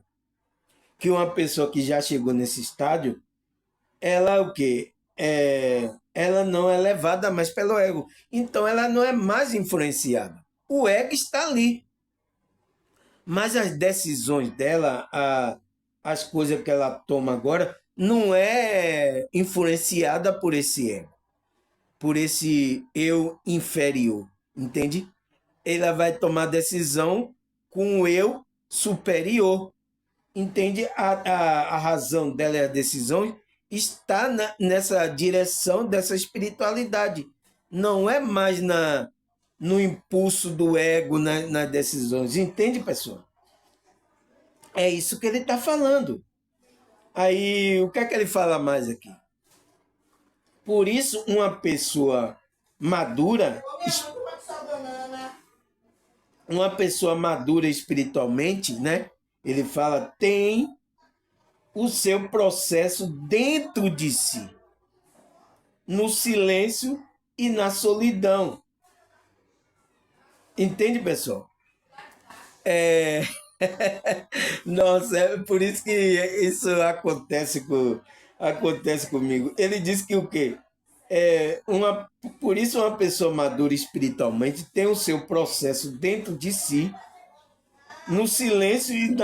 uma pessoa que já chegou nesse estádio, ela o quê? Ela não é levada mais pelo ego. Então, ela não é mais influenciada. O ego está ali. Mas as decisões dela, as coisas que ela toma agora, não é influenciada por esse ego. por esse eu inferior, entende? Ela vai tomar decisão com o eu superior, entende? A razão dela e a decisão está nessa direção dessa espiritualidade. Não é mais no impulso do ego nas decisões. Entende, pessoal? É isso que ele está falando. Aí, o que é que ele fala mais aqui? Por isso, uma pessoa madura, espiritualmente, né? Ele fala, tem o seu processo dentro de si, no silêncio e na solidão. Entende, pessoal? Nossa, é por isso que isso acontece comigo. Ele diz que o quê? Por isso uma pessoa madura espiritualmente tem o seu processo dentro de si, no silêncio e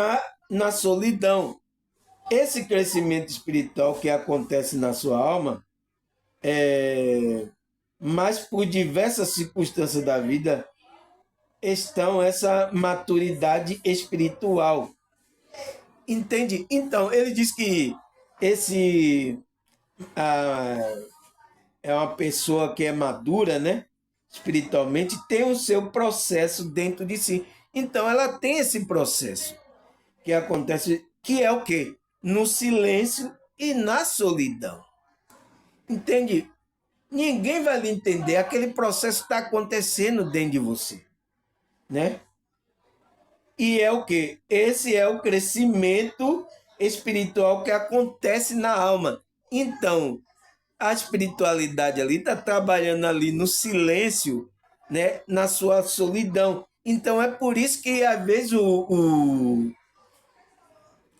na solidão. Esse crescimento espiritual que acontece na sua alma, mas por diversas circunstâncias da vida, estão essa maturidade espiritual. Entende? Então, ele diz que é uma pessoa que é madura, né? Espiritualmente, tem o seu processo dentro de si. Então, ela tem esse processo que acontece, que é o quê? No silêncio e na solidão. Entende? Ninguém vai lhe entender. Aquele processo está acontecendo dentro de você, né? E é o quê? Esse é o crescimento espiritual que acontece na alma. Então, a espiritualidade ali está trabalhando ali no silêncio, né? Na sua solidão. Então, é por isso que, às vezes,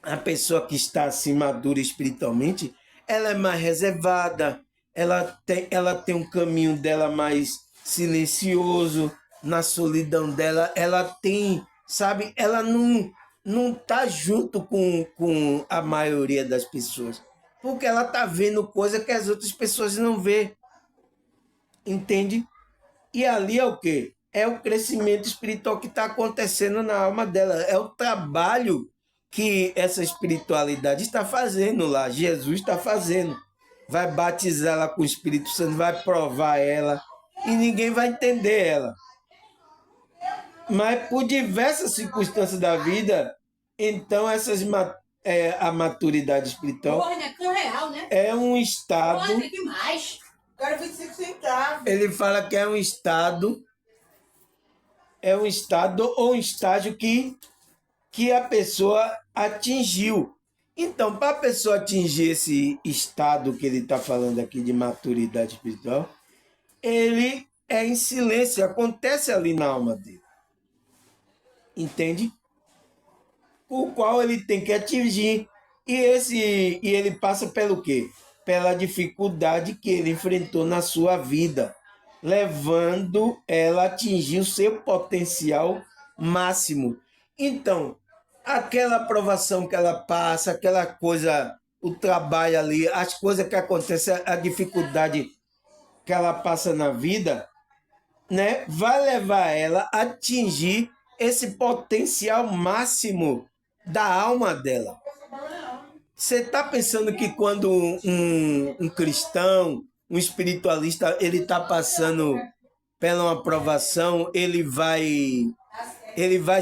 a pessoa que está assim madura espiritualmente, ela é mais reservada, ela tem um caminho dela mais silencioso, na solidão dela, ela tem, sabe, ela não tá junto com a maioria das pessoas, porque ela tá vendo coisa que as outras pessoas não vê, entende? E ali é o quê? É o crescimento espiritual que está acontecendo na alma dela. É o trabalho que essa espiritualidade está fazendo lá. Jesus está fazendo. Vai batizá-la com o Espírito Santo, vai provar ela e ninguém vai entender ela. Mas por diversas circunstâncias da vida, então a maturidade espiritual é um estado. Ele fala que é um estado ou um estágio que a pessoa atingiu. Então, para a pessoa atingir esse estado que ele está falando aqui de maturidade espiritual, ele é em silêncio, acontece ali na alma dele. Entende? O qual ele tem que atingir. E ele passa pelo quê? Pela dificuldade que ele enfrentou na sua vida, levando ela a atingir o seu potencial máximo. Então, aquela aprovação que ela passa, aquela coisa, o trabalho ali, as coisas que acontecem, a dificuldade que ela passa na vida, né, vai levar ela a atingir esse potencial máximo da alma dela. Você está pensando que quando um cristão, um espiritualista, ele está passando pela uma aprovação, ele vai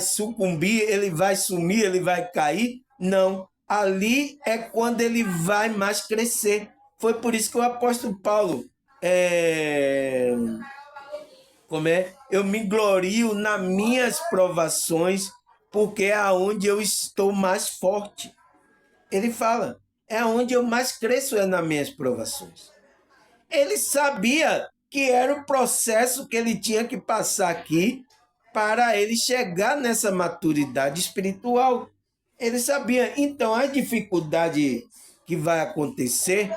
sucumbir, ele vai sumir, ele vai cair? Não. Ali é quando ele vai mais crescer. Foi por isso que o apóstolo Paulo eu me glorio nas minhas provações, porque é aonde eu estou mais forte. Ele fala, é onde eu mais cresço é nas minhas provações. Ele sabia que era o processo que ele tinha que passar aqui para ele chegar nessa maturidade espiritual. Ele sabia. Então, a dificuldade que vai acontecer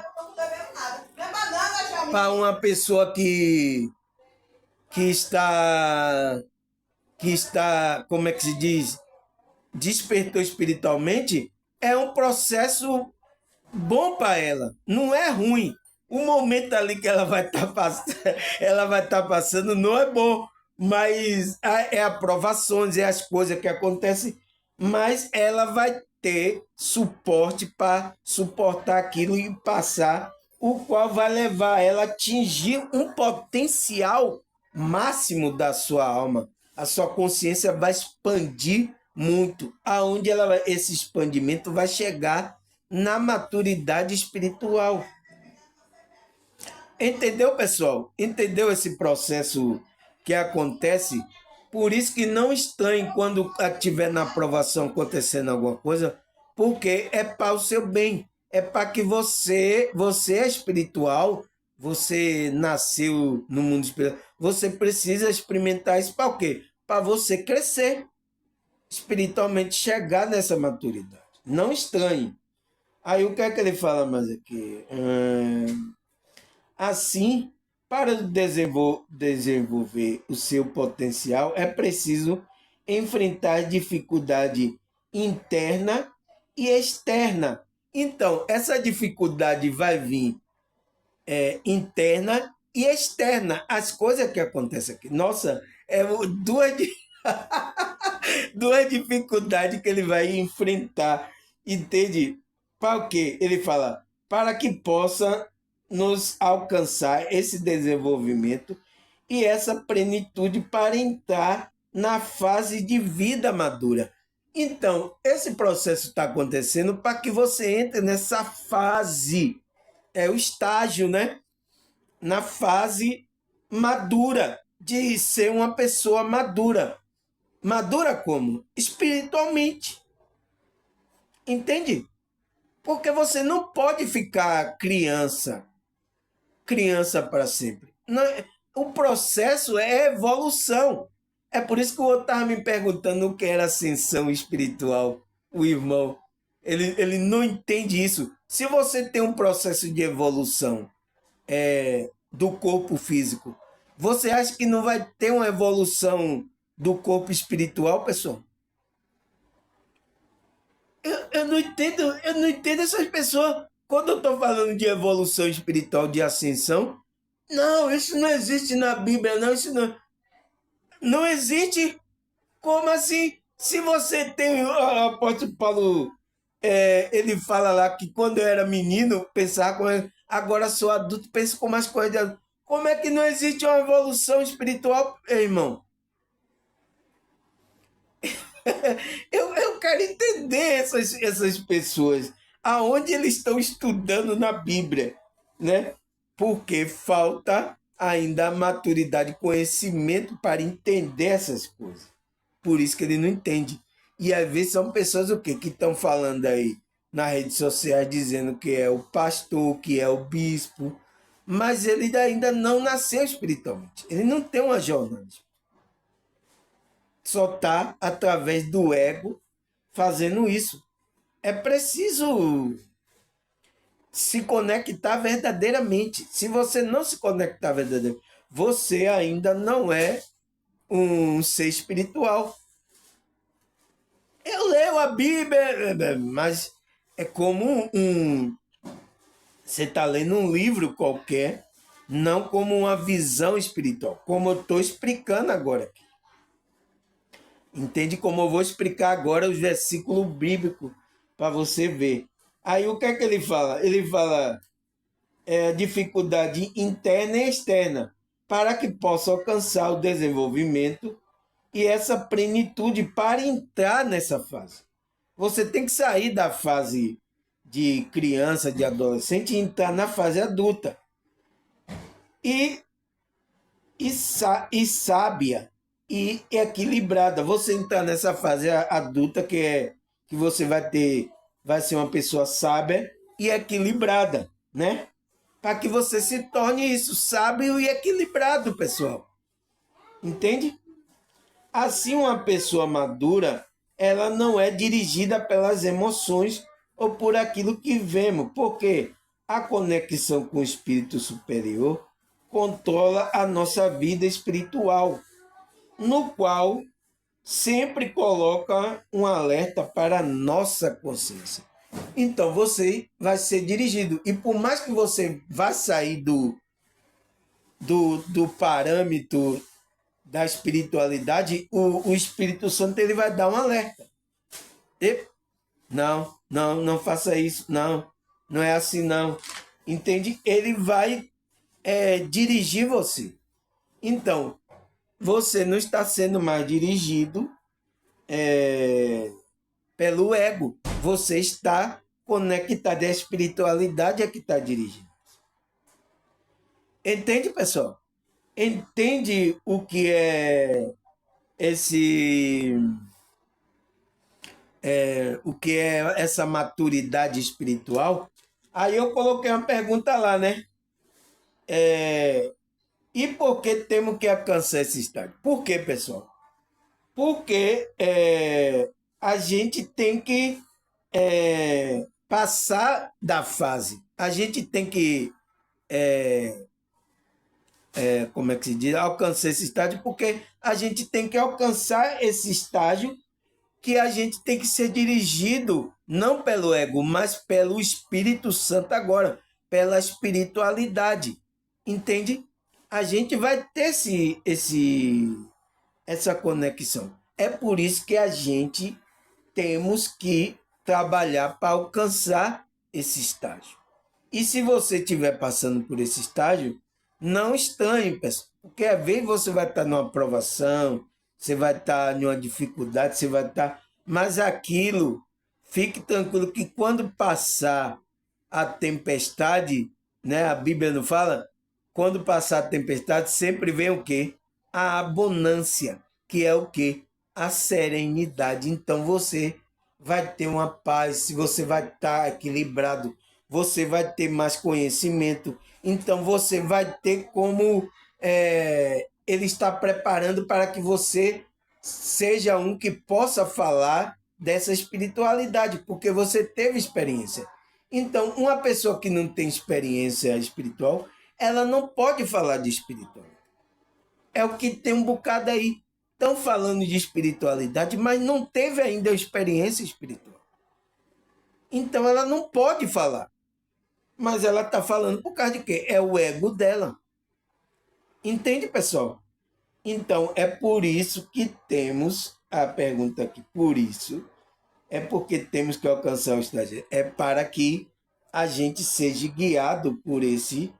para uma pessoa que está, como é que se diz, despertou espiritualmente, é um processo bom para ela, não é ruim, O momento ali que ela vai estar ela vai estar passando não é bom, mas é aprovações, é as coisas que acontecem, mas ela vai ter suporte para suportar aquilo e passar, o qual vai levar ela a atingir um potencial máximo da sua alma. A sua consciência vai expandir muito, aonde esse expandimento vai chegar na maturidade espiritual. Entendeu, pessoal? Entendeu esse processo que acontece? Por isso que não estranhe quando estiver na aprovação acontecendo alguma coisa, porque é para o seu bem. É para que você é espiritual, você nasceu no mundo espiritual, você precisa experimentar isso para o quê? Para você crescer espiritualmente, chegar nessa maturidade. Não estranhe. Aí o que é que ele fala mais aqui? Assim, para desenvolver o seu potencial, é preciso enfrentar dificuldade interna e externa. Então, essa dificuldade vai vir interna e externa. As coisas que acontecem aqui. Nossa, duas, duas dificuldades que ele vai enfrentar. Entende? Para o quê? Ele fala, para que possa nos alcançar esse desenvolvimento e essa plenitude para entrar na fase de vida madura. Então, esse processo está acontecendo para que você entre nessa fase, é o estágio, né? Na fase madura, de ser uma pessoa madura. Madura como? Espiritualmente. Entende? Porque você não pode ficar criança para sempre. Não, o processo é evolução. É por isso que o outro estava me perguntando o que era ascensão espiritual. O irmão, ele não entende isso. Se você tem um processo de evolução do corpo físico, você acha que não vai ter uma evolução do corpo espiritual, pessoal? Eu não entendo essas pessoas. Quando eu estou falando de evolução espiritual, de ascensão, não, isso não existe na Bíblia, não, isso não existe. Como assim? Se você tem, o apóstolo Paulo, ele fala lá que quando eu era menino, pensava como agora sou adulto, penso com mais coisas de adulto. Como é que não existe uma evolução espiritual, irmão? Eu quero entender essas pessoas, aonde eles estão estudando na Bíblia, né? Porque falta ainda a maturidade, conhecimento para entender essas coisas. Por isso que ele não entende. E às vezes são pessoas o quê? Que estão falando aí nas redes sociais dizendo que é o pastor, que é o bispo, mas ele ainda não nasceu espiritualmente. Ele não tem uma jornada. Só está através do ego fazendo isso. É preciso se conectar verdadeiramente. Se você não se conectar verdadeiramente, você ainda não é um ser espiritual. Eu leio a Bíblia, mas é como você está lendo um livro qualquer, não como uma visão espiritual, como eu estou explicando agora aqui. Entende como eu vou explicar agora os versículos bíblicos para você ver. Aí o que é que ele fala? Ele fala dificuldade interna e externa para que possa alcançar o desenvolvimento e essa plenitude para entrar nessa fase. Você tem que sair da fase de criança, de adolescente e entrar na fase adulta. E sábia e equilibrada. Você entrar nessa fase adulta que você vai ser uma pessoa sábia e equilibrada, né? Para que você se torne isso, sábio e equilibrado, pessoal. Entende? Assim, uma pessoa madura, ela não é dirigida pelas emoções ou por aquilo que vemos, porque a conexão com o espírito superior controla a nossa vida espiritual, no qual sempre coloca um alerta para a nossa consciência. então você vai ser dirigido. E por mais que você vá sair do parâmetro da espiritualidade, o Espírito Santo ele vai dar um alerta. E, não faça isso, não é assim não. Entende? Ele vai dirigir você. Então, você não está sendo mais dirigido pelo ego. Você está conectado à espiritualidade, é que está dirigindo. Entende, pessoal? Entende o que é o que é essa maturidade espiritual? Aí eu coloquei uma pergunta lá, né? E por que temos que alcançar esse estágio? Por quê, pessoal? Porque a gente tem que passar da fase. A gente tem que, como é que se diz, alcançar esse estágio, porque a gente tem que alcançar esse estágio que a gente tem que ser dirigido não pelo ego, mas pelo Espírito Santo agora, pela espiritualidade. Entende? A gente vai ter essa conexão. É por isso que a gente temos que trabalhar para alcançar esse estágio. E se você estiver passando por esse estágio, não estranhe, pessoal, porque às vezes você vai estar numa aprovação, você vai estar em uma dificuldade, você vai estar... Mas aquilo, fique tranquilo que quando passar a tempestade, né, a Bíblia não fala? Quando passar a tempestade, sempre vem o quê? A abundância, que é o quê? A serenidade. Então você vai ter uma paz, você vai estar equilibrado, você vai ter mais conhecimento, então você vai ter como ele está preparando para que você seja um que possa falar dessa espiritualidade, porque você teve experiência. Então, uma pessoa que não tem experiência espiritual, ela não pode falar de espiritualidade. É o que tem um bocado aí. Estão falando de espiritualidade, mas não teve ainda a experiência espiritual. Então ela não pode falar. Mas ela está falando por causa de quê? É o ego dela. Entende, pessoal? Então é por isso que temos a pergunta aqui. Por isso é porque temos que alcançar o estágio. É para que a gente seja guiado por esse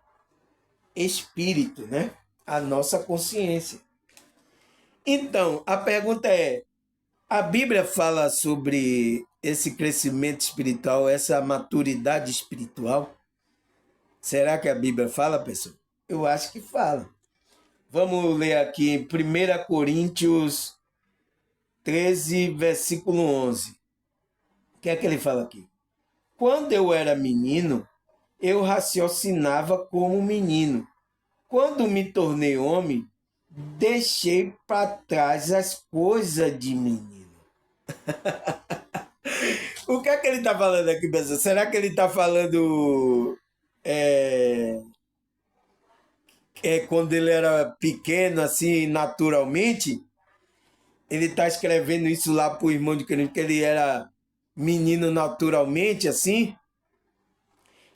espírito, né? A nossa consciência. Então, a pergunta é: a Bíblia fala sobre esse crescimento espiritual, essa maturidade espiritual? Será que a Bíblia fala, pessoal? Eu acho que fala. Vamos ler aqui em 1 Coríntios 13, versículo 11. O que é que ele fala aqui? Quando eu era menino, eu raciocinava como menino. Quando me tornei homem, deixei para trás as coisas de menino. O que é que ele está falando aqui, pessoal? Será que ele está falando quando ele era pequeno, assim, naturalmente? Ele está escrevendo isso lá para o irmão de Cristo, que ele era menino naturalmente, assim?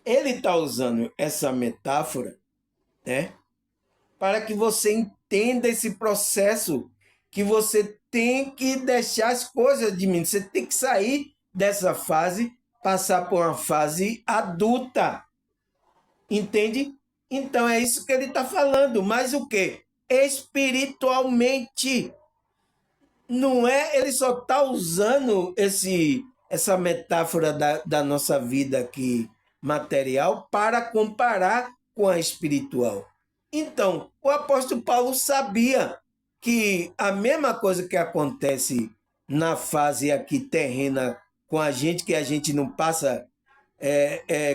Ele está usando essa metáfora, né, para que você entenda esse processo, que você tem que deixar as coisas de mim. Você tem que sair dessa fase, passar por uma fase adulta. Entende? Então é isso que ele está falando. Mas o quê? Espiritualmente. Não é? Ele só está usando essa metáfora da nossa vida aqui material para comparar com a espiritual. Então, o apóstolo Paulo sabia que a mesma coisa que acontece na fase aqui terrena com a gente, que a gente não passa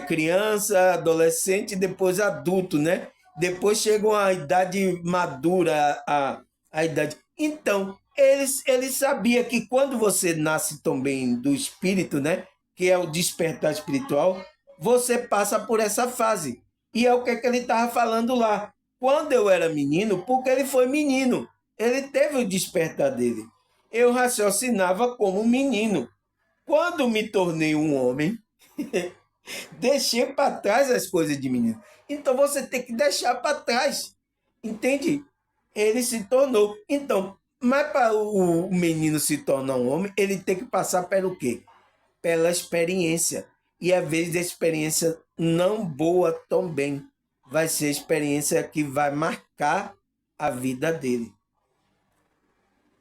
criança, adolescente e depois adulto, né? Depois chega a idade madura, a idade. Então, ele sabia que quando você nasce também do espírito, né? Que é o despertar espiritual, você passa por essa fase. E é o que ele estava falando lá. Quando eu era menino, porque ele foi menino, ele teve o despertar dele. Eu raciocinava como menino. Quando me tornei um homem, Deixei para trás as coisas de menino. Então você tem que deixar para trás. Entende? Ele se tornou. Então, mas para o menino se tornar um homem, ele tem que passar pelo quê? Pela experiência. E às vezes a experiência não boa também vai ser a experiência que vai marcar a vida dele.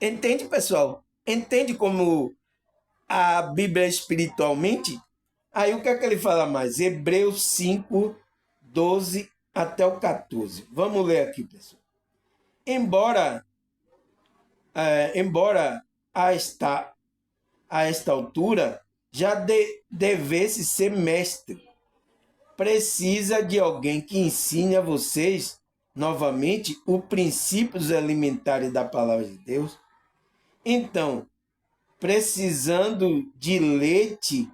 Entende, pessoal? Entende como a Bíblia é espiritualmente? Aí o que é que ele fala mais? Hebreus 5, 12 até o 14. Vamos ler aqui, pessoal. Embora a esta altura já devesse ser mestre, precisa de alguém que ensine a vocês novamente os princípios alimentares da palavra de Deus. Então, precisando de leite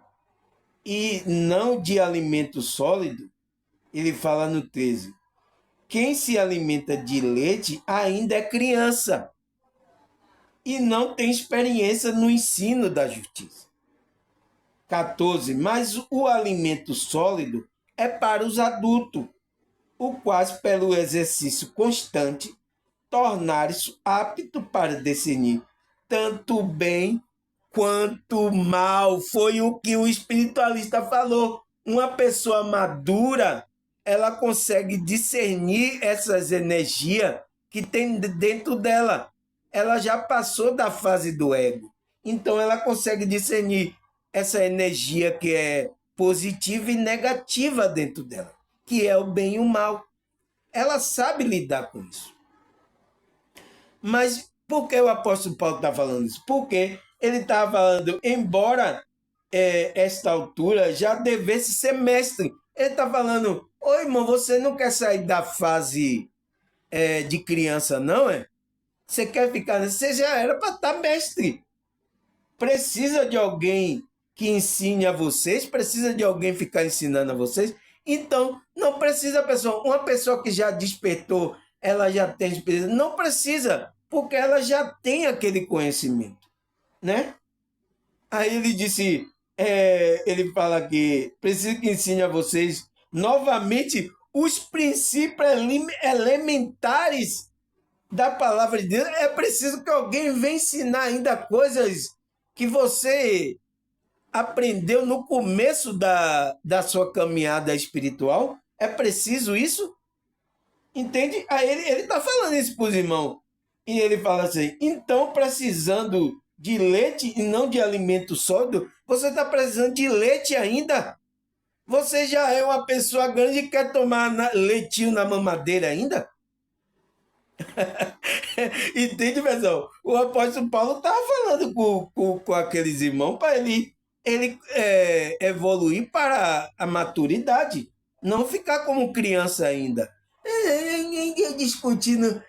e não de alimento sólido, ele fala no 13: quem se alimenta de leite ainda é criança e não tem experiência no ensino da justiça. 14. Mas o alimento sólido é para os adultos, o quais, pelo exercício constante, tornar-se apto para discernir tanto bem quanto mal. Foi o que o espiritualista falou. Uma pessoa madura, ela consegue discernir essas energias que tem dentro dela. Ela já passou da fase do ego. Então ela consegue discernir essa energia que é positiva e negativa dentro dela, que é o bem e o mal. Ela sabe lidar com isso. Mas por que o apóstolo Paulo está falando isso? Porque ele está falando, embora esta altura já devesse ser mestre. Ele está falando, ô irmão, você não quer sair da fase de criança, não é? Você quer ficar, você já era para estar mestre. Precisa de alguém que ensine a vocês, precisa de alguém ficar ensinando a vocês. Então, não precisa, pessoal. Uma pessoa que já despertou, ela já tem experiência. Não precisa, porque ela já tem aquele conhecimento, né? Aí ele disse, ele fala que precisa que ensine a vocês novamente os princípios elementares da palavra de Deus. É preciso que alguém venha ensinar ainda coisas que você aprendeu no começo da sua caminhada espiritual. É preciso isso? Entende? Aí ele está falando isso para os irmãos. E ele fala assim, então precisando de leite e não de alimento sólido, você está precisando de leite ainda? Você já é uma pessoa grande e quer tomar leitinho na mamadeira ainda? Entende, pessoal? O apóstolo Paulo estava falando com aqueles irmãos para ele evoluir para a maturidade, não ficar como criança ainda. Discutindo.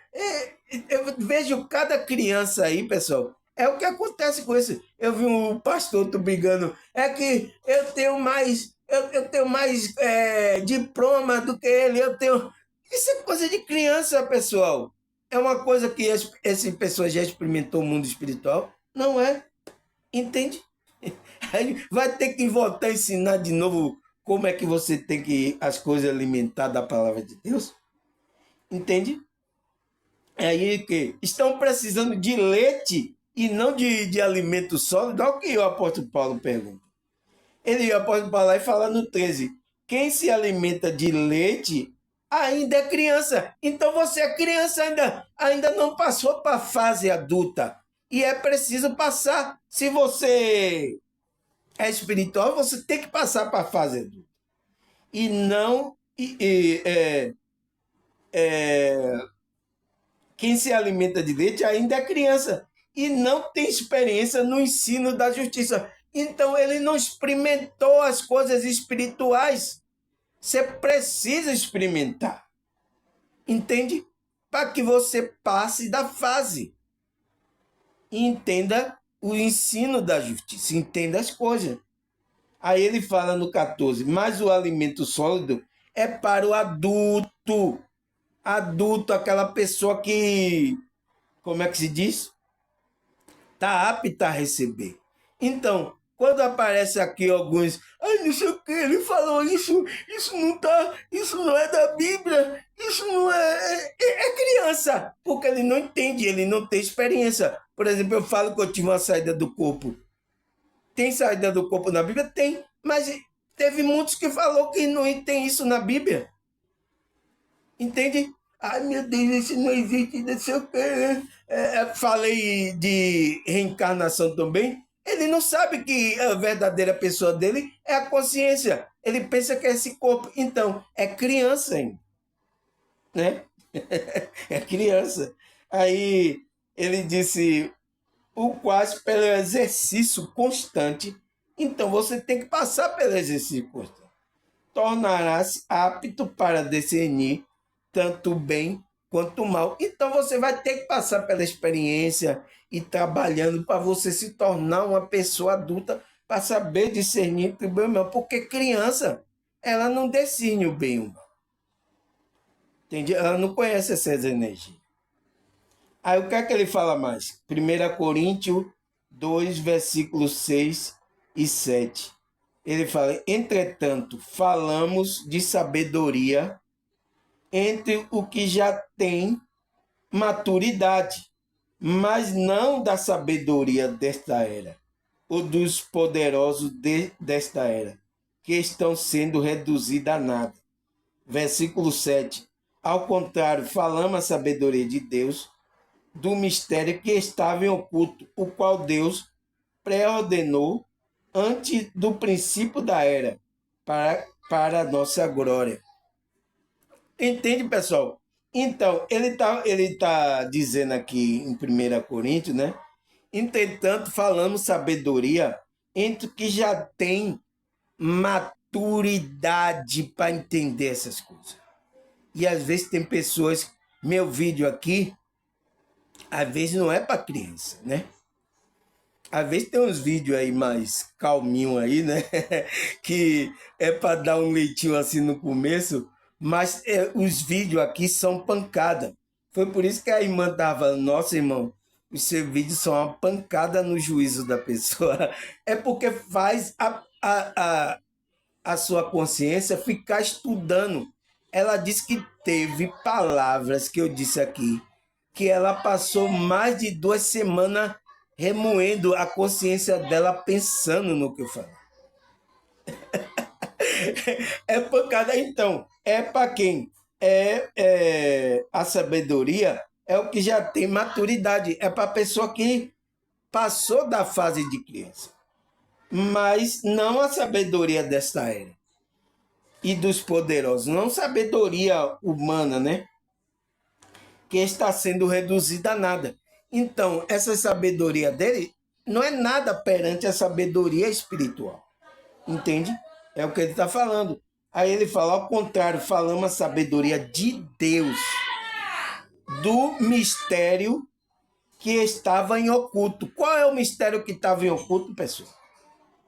Eu vejo cada criança aí, pessoal. É o que acontece com esse. Eu vi um pastor brigando. É que eu tenho mais. Eu tenho mais diploma do que ele. Eu tenho. Isso é coisa de criança, pessoal. É uma coisa que essa pessoa já experimentou o mundo espiritual? Não é. Entende? Aí vai ter que voltar a ensinar de novo como é que você tem que as coisas alimentar da palavra de Deus. Entende? É aí que estão precisando de leite e não de alimento sólido. Olha o que o apóstolo Paulo pergunta. O apóstolo Paulo vai falar no 13. Quem se alimenta de leite ainda é criança. Então você é criança, ainda não passou para a fase adulta. E é preciso passar. Se você é espiritual, você tem que passar para a fase adulta. E não... quem se alimenta de leite ainda é criança e não tem experiência no ensino da justiça. Então ele não experimentou as coisas espirituais. Você precisa experimentar. Entende? Para que você passe da fase. E entenda o ensino da justiça. Entenda as coisas. Aí ele fala no 14, mas o alimento sólido é para o adulto. Adulto, aquela pessoa que, como é que se diz? Está apta a receber. Então, Quando aparece aqui alguns, ai, não sei o que, ele falou isso, isso não é da Bíblia, isso não é criança, porque ele não entende, ele não tem experiência. Por exemplo, eu falo que eu tive uma saída do corpo. Tem saída do corpo na Bíblia? Tem, mas teve muitos que falou que não tem isso na Bíblia. Entende? Ai, meu Deus, isso não existe, não sei o quê. Falei de reencarnação também. Ele não sabe que a verdadeira pessoa dele é a consciência. Ele pensa que é esse corpo. Então, é criança ainda, né? É criança. Aí ele disse, o quase pelo exercício constante. Então, você tem que passar pelo exercício constante. Tornará-se apto para discernir tanto o bem quanto o mal. Então você vai ter que passar pela experiência e trabalhando para você se tornar uma pessoa adulta para saber discernir entre o bem e o mal. Porque criança, ela não discerne o bem e o mal. Entende? Ela não conhece essas energias. Aí o que é que ele fala mais? 1 Coríntios 2, versículos 6 e 7. Ele fala, entretanto, falamos de sabedoria entre o que já tem maturidade, mas não da sabedoria desta era, ou dos poderosos desta era, que estão sendo reduzidos a nada. Versículo 7. Ao contrário, falamos a sabedoria de Deus, do mistério que estava em oculto, o qual Deus pré-ordenou antes do princípio da era, para a nossa glória. Entende, pessoal? Então, ele tá dizendo aqui em 1 Coríntios, né? Entretanto, falamos sabedoria entre que já tem maturidade para entender essas coisas. E às vezes tem pessoas, meu vídeo aqui, às vezes não é para criança, né? Às vezes tem uns vídeos aí mais calminho aí, né? Que é para dar um leitinho assim no começo, mas os vídeos aqui são pancada. Foi por isso que a irmã tava, nossa, irmão, os seus vídeos são uma pancada no juízo da pessoa. É porque faz a sua consciência ficar estudando. Ela disse que teve palavras que eu disse aqui, que ela passou mais de 2 semanas remoendo a consciência dela, pensando no que eu falei. É pancada. Então, é para quem a sabedoria é o que já tem maturidade. É para a pessoa que passou da fase de criança. Mas não a sabedoria desta era. E dos poderosos. Não sabedoria humana, né? Que está sendo reduzida a nada. Então, essa sabedoria dele não é nada perante a sabedoria espiritual. Entende? É o que ele está falando. Aí ele fala, ao contrário, falamos a sabedoria de Deus, do mistério que estava em oculto. Qual é o mistério que estava em oculto, pessoal?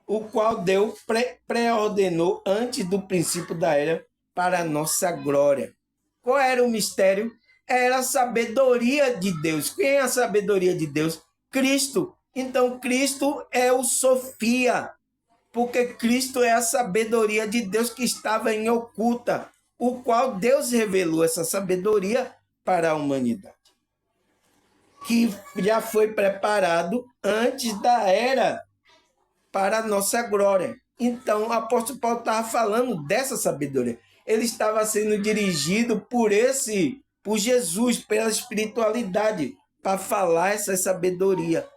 O qual Deus pré-ordenou antes do princípio da era para a nossa glória. Qual era o mistério? Era a sabedoria de Deus. Quem é a sabedoria de Deus? Cristo. Então, Cristo é o Sofia, porque Cristo é a sabedoria de Deus que estava em oculta, o qual Deus revelou essa sabedoria para a humanidade, que já foi preparado antes da era para a nossa glória. Então, o apóstolo Paulo estava falando dessa sabedoria. Ele estava sendo dirigido por Jesus, pela espiritualidade, para falar essa sabedoria.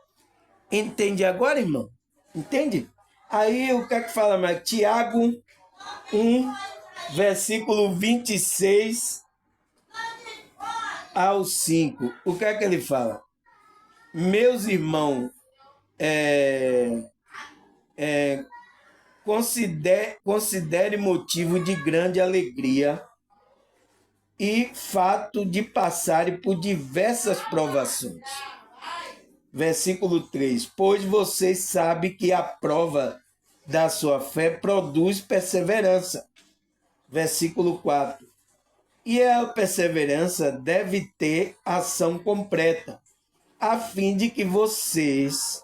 Entende agora, irmão? Entende? Aí o que é que fala mais? Tiago 1, versículo 26 ao 5. O que é que ele fala? Meus irmãos, considere motivo de grande alegria e fato de passarem por diversas provações. Versículo 3. Pois vocês sabem que a prova da sua fé produz perseverança. Versículo 4. E a perseverança deve ter ação completa, a fim de que vocês,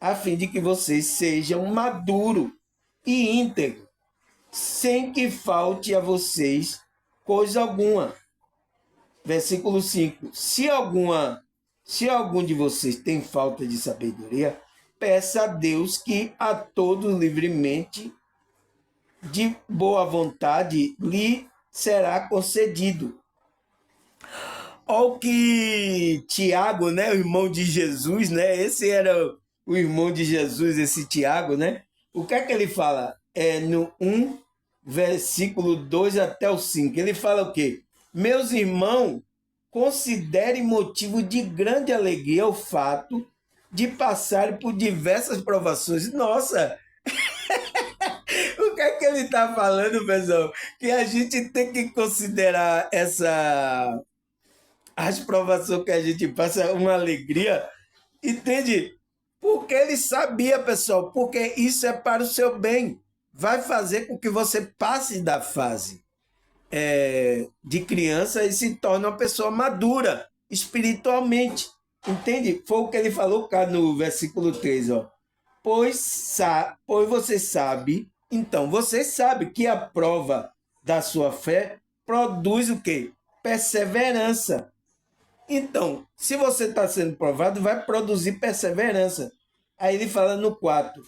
a fim de que vocês sejam maduros e íntegros, sem que falte a vocês coisa alguma. Versículo 5. Se algum de vocês tem falta de sabedoria, peça a Deus que a todos livremente, de boa vontade, lhe será concedido. Olha o que Tiago, né, o irmão de Jesus, né? Esse era o irmão de Jesus, esse Tiago, né? O que é que ele fala? No 1, versículo 2 até o 5. Ele fala o quê? Meus irmãos, considerem motivo de grande alegria o fato de passarem por diversas provações. Nossa, o que é que ele está falando, pessoal? Que a gente tem que considerar as provações que a gente passa uma alegria, entende? Porque ele sabia, pessoal, porque isso é para o seu bem. Vai fazer com que você passe da fase de criança e se torne uma pessoa madura espiritualmente. Entende? Foi o que ele falou cá no versículo 3, ó. Pois você sabe, então você sabe que a prova da sua fé produz o quê? Perseverança. Então, se você está sendo provado, vai produzir perseverança. Aí ele fala no 4.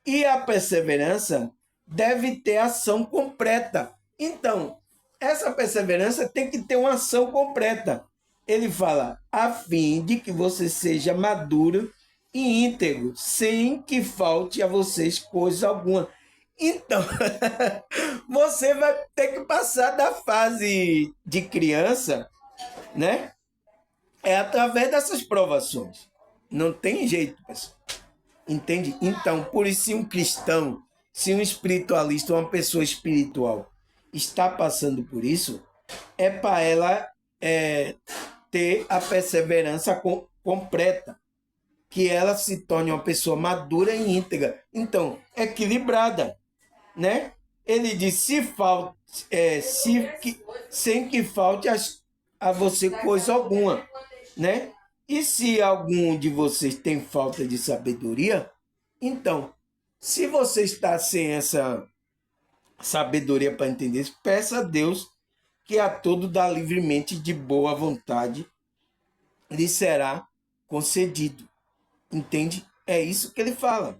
E a perseverança deve ter ação completa. Então, essa perseverança tem que ter uma ação completa. Ele fala, a fim de que você seja maduro e íntegro, sem que falte a vocês coisa alguma. Então, você vai ter que passar da fase de criança, né? É através dessas provações. Não tem jeito, pessoal. Entende? Então, por isso, se um cristão, se um espiritualista, uma pessoa espiritual está passando por isso, é para ela ter a perseverança completa, que ela se torne uma pessoa madura e íntegra. Então, equilibrada, né? Ele diz, sem que falte a você coisa alguma, né? E se algum de vocês tem falta de sabedoria, então, se você está sem essa sabedoria para entender isso, peça a Deus que a todo dá livremente de boa vontade, lhe será concedido. Entende? É isso que ele fala.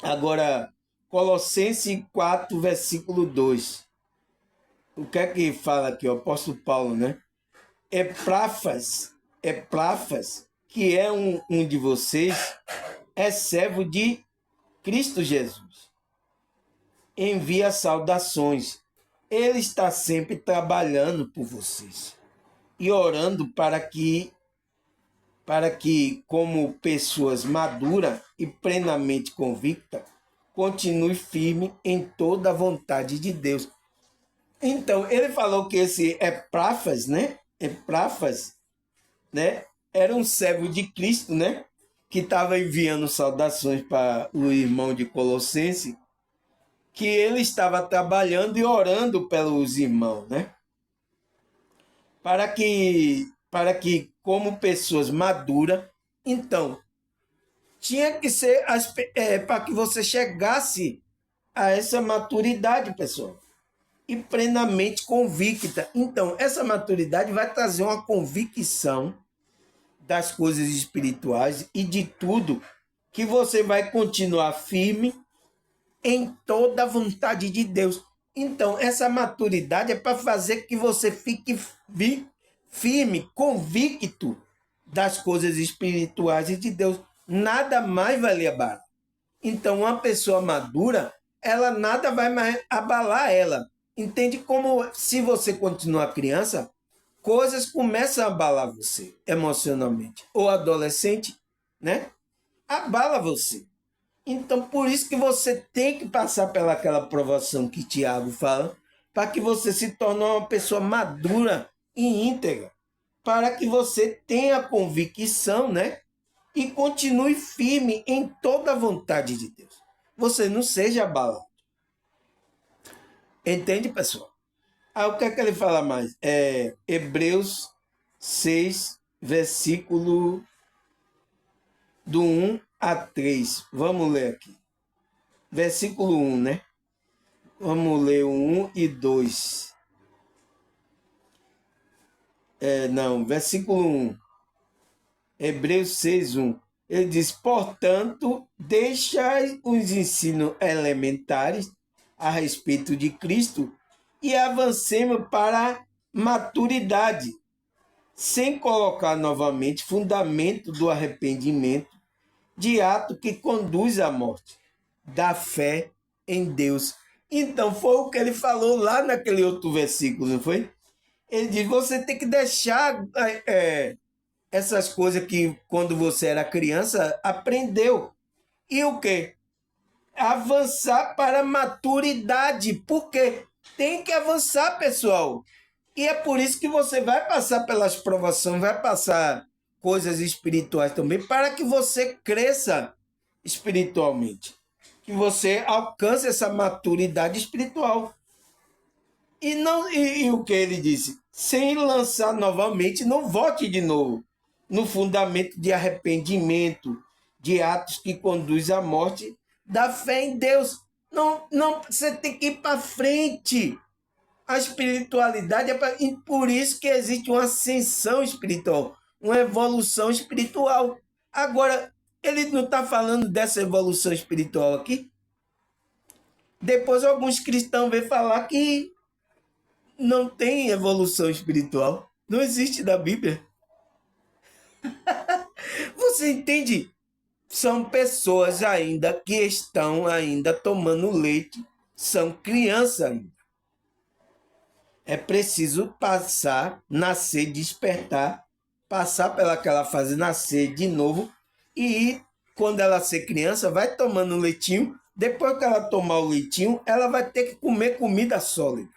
Agora, Colossenses 4, versículo 2. O que é que fala aqui? O apóstolo Paulo, né? Epáfras, que é um de vocês, é servo de Cristo Jesus. Envia saudações. Ele está sempre trabalhando por vocês e orando para que, como pessoas maduras e plenamente convictas, continue firme em toda a vontade de Deus. Então, ele falou que esse Epáfras, né? Era um servo de Cristo, né? Que estava enviando saudações para o irmão de Colossenses, que ele estava trabalhando e orando pelos irmãos, né? Para que como pessoas maduras, então, tinha que ser para que você chegasse a essa maturidade, pessoal, e plenamente convicta. Então, essa maturidade vai trazer uma convicção das coisas espirituais e de tudo, que você vai continuar firme em toda a vontade de Deus. Então, essa maturidade é para fazer que você fique firme, convicto das coisas espirituais e de Deus. Nada mais vai lhe abalar. Então, uma pessoa madura, ela nada vai mais abalar ela. Entende como, se você continuar criança, coisas começam a abalar você emocionalmente. Ou adolescente, né? Abala você. Então, por isso que você tem que passar pelaquela provação que Tiago fala, para que você se torne uma pessoa madura e íntegra, para que você tenha convicção, né? E continue firme em toda a vontade de Deus. Você não seja abalado. Entende, pessoal? O que é que ele fala mais? Hebreus 6, versículo do 1 a 3. Vamos ler aqui. Versículo 1, né? Vamos ler o 1 e 2. Versículo 1. Hebreus 6, 1. Ele diz, portanto, deixai os ensinos elementares a respeito de Cristo e avancemos para a maturidade, sem colocar novamente fundamento do arrependimento, de ato que conduz à morte, da fé em Deus. Então, foi o que ele falou lá naquele outro versículo, não foi? Ele diz, você tem que deixar essas coisas que, quando você era criança, aprendeu. E o quê? Avançar para a maturidade. Porque tem que avançar, pessoal. E é por isso que você vai passar pelas provações, vai passar coisas espirituais também, para que você cresça espiritualmente. Que você alcance essa maturidade espiritual. E o que ele disse? Sem lançar novamente, não volte de novo no fundamento de arrependimento, de atos que conduzem à morte, da fé em Deus. Não, você tem que ir para frente. A espiritualidade e por isso que existe uma ascensão espiritual, uma evolução espiritual. Agora, ele não está falando dessa evolução espiritual aqui? Depois alguns cristãos vêm falar que não tem evolução espiritual. Não existe na Bíblia. Você entende? São pessoas ainda que estão ainda tomando leite, são crianças ainda. É preciso passar, nascer, despertar, passar pelaquela fase, nascer de novo e quando ela ser criança, vai tomando leitinho. Depois que ela tomar o leitinho, ela vai ter que comer comida sólida.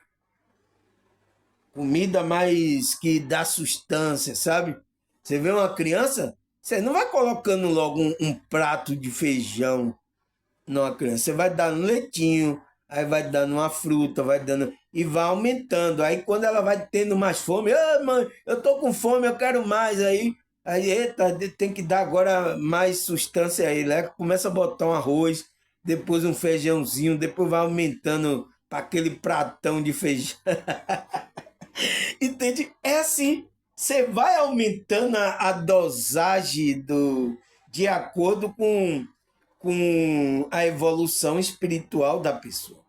Comida mais que dá sustância, sabe? Você vê uma criança, você não vai colocando logo um prato de feijão numa criança. Você vai dando leitinho, aí vai dando uma fruta, vai dando e vai aumentando. Aí quando ela vai tendo mais fome, mãe, eu tô com fome, eu quero mais. Aí, eita, tem que dar agora mais sustância aí, né? Começa a botar um arroz, depois um feijãozinho, depois vai aumentando para aquele pratão de feijão. Entende? É assim, você vai aumentando a dosagem de acordo com a evolução espiritual da pessoa.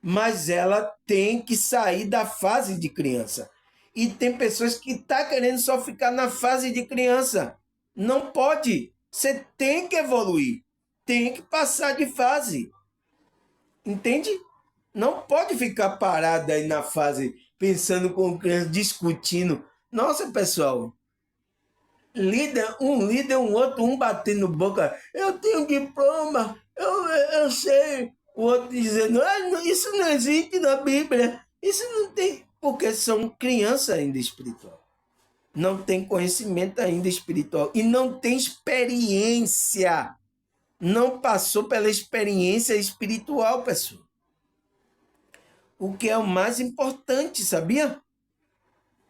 Mas ela tem que sair da fase de criança. E tem pessoas que estão querendo só ficar na fase de criança. Não pode. Você tem que evoluir. Tem que passar de fase. Entende? Não pode ficar parado aí na fase, pensando com criança, discutindo. Nossa, pessoal, um outro, um batendo boca. Eu tenho diploma, eu sei. O outro dizendo, isso não existe na Bíblia. Isso não tem. Porque são crianças ainda espiritual. Não tem conhecimento ainda espiritual. E não tem experiência. Não passou pela experiência espiritual, pessoal. O que é o mais importante, sabia?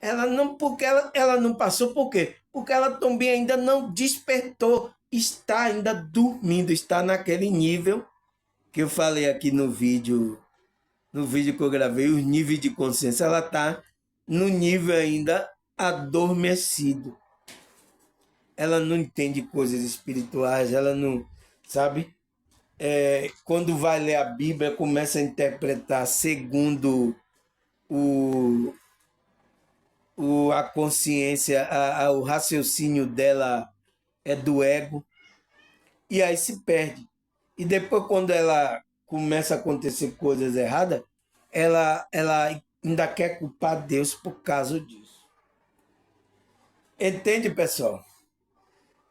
Ela não passou, por quê? Porque ela também ainda não despertou, está ainda dormindo, está naquele nível que eu falei aqui no vídeo que eu gravei, os níveis de consciência, ela está no nível ainda adormecido. Ela não entende coisas espirituais, ela não, sabe? Quando vai ler a Bíblia, começa a interpretar segundo a consciência, o raciocínio dela é do ego, e aí se perde. E depois, quando ela começa a acontecer coisas erradas, ela ainda quer culpar Deus por causa disso. Entende, pessoal?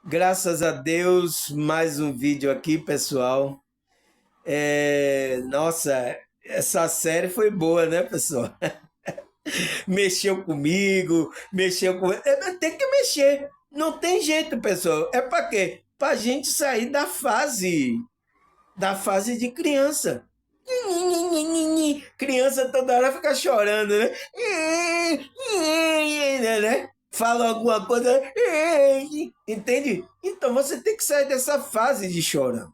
Graças a Deus, mais um vídeo aqui, pessoal. Nossa, essa série foi boa, né, pessoal? Mexeu comigo, mexeu com... Tem que mexer. Não tem jeito, pessoal. É para quê? Para a gente sair da fase de criança. Criança toda hora fica chorando, né? fala alguma coisa, entende? Então você tem que sair dessa fase de chorão.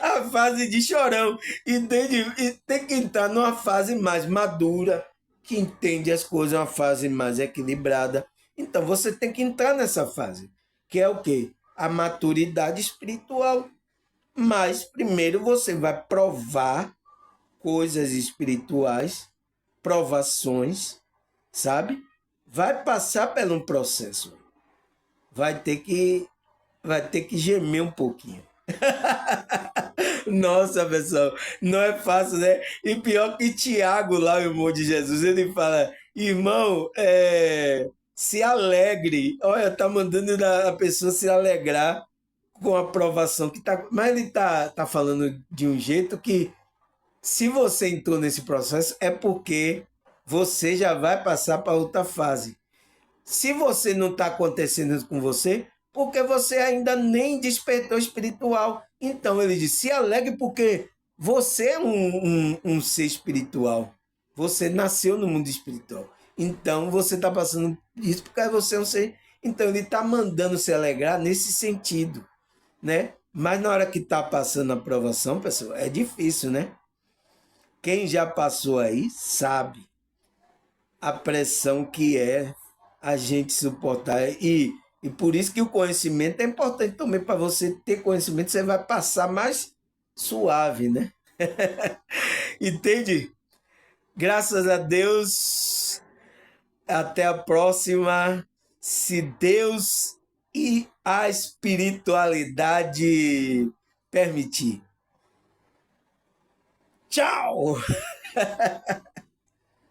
A fase de chorão, entende? E tem que entrar numa fase mais madura, que entende as coisas, uma fase mais equilibrada. Então você tem que entrar nessa fase, que é o quê? A maturidade espiritual. Mas primeiro você vai provar coisas espirituais, provações, sabe? Vai passar por um processo. Vai ter que gemer um pouquinho. Nossa, pessoal, não é fácil, né? E pior que Tiago, lá, o irmão de Jesus, ele fala, irmão, se alegre. Olha, tá mandando a pessoa se alegrar com a aprovação que tá. Mas ele tá falando de um jeito que, se você entrou nesse processo, é porque você já vai passar para outra fase. Se você não está acontecendo isso com você, porque você ainda nem despertou espiritual. Então ele diz, se alegre porque você é um ser espiritual. Você nasceu no mundo espiritual. Então você está passando isso porque você é um ser. Então ele está mandando se alegrar nesse sentido, né? Mas na hora que está passando a aprovação, pessoal, é difícil, né? Quem já passou aí sabe a pressão que é a gente suportar. E por isso que o conhecimento é importante também. Para você ter conhecimento, você vai passar mais suave, né? Entende? Graças a Deus. Até a próxima. Se Deus e a espiritualidade permitir. Tchau!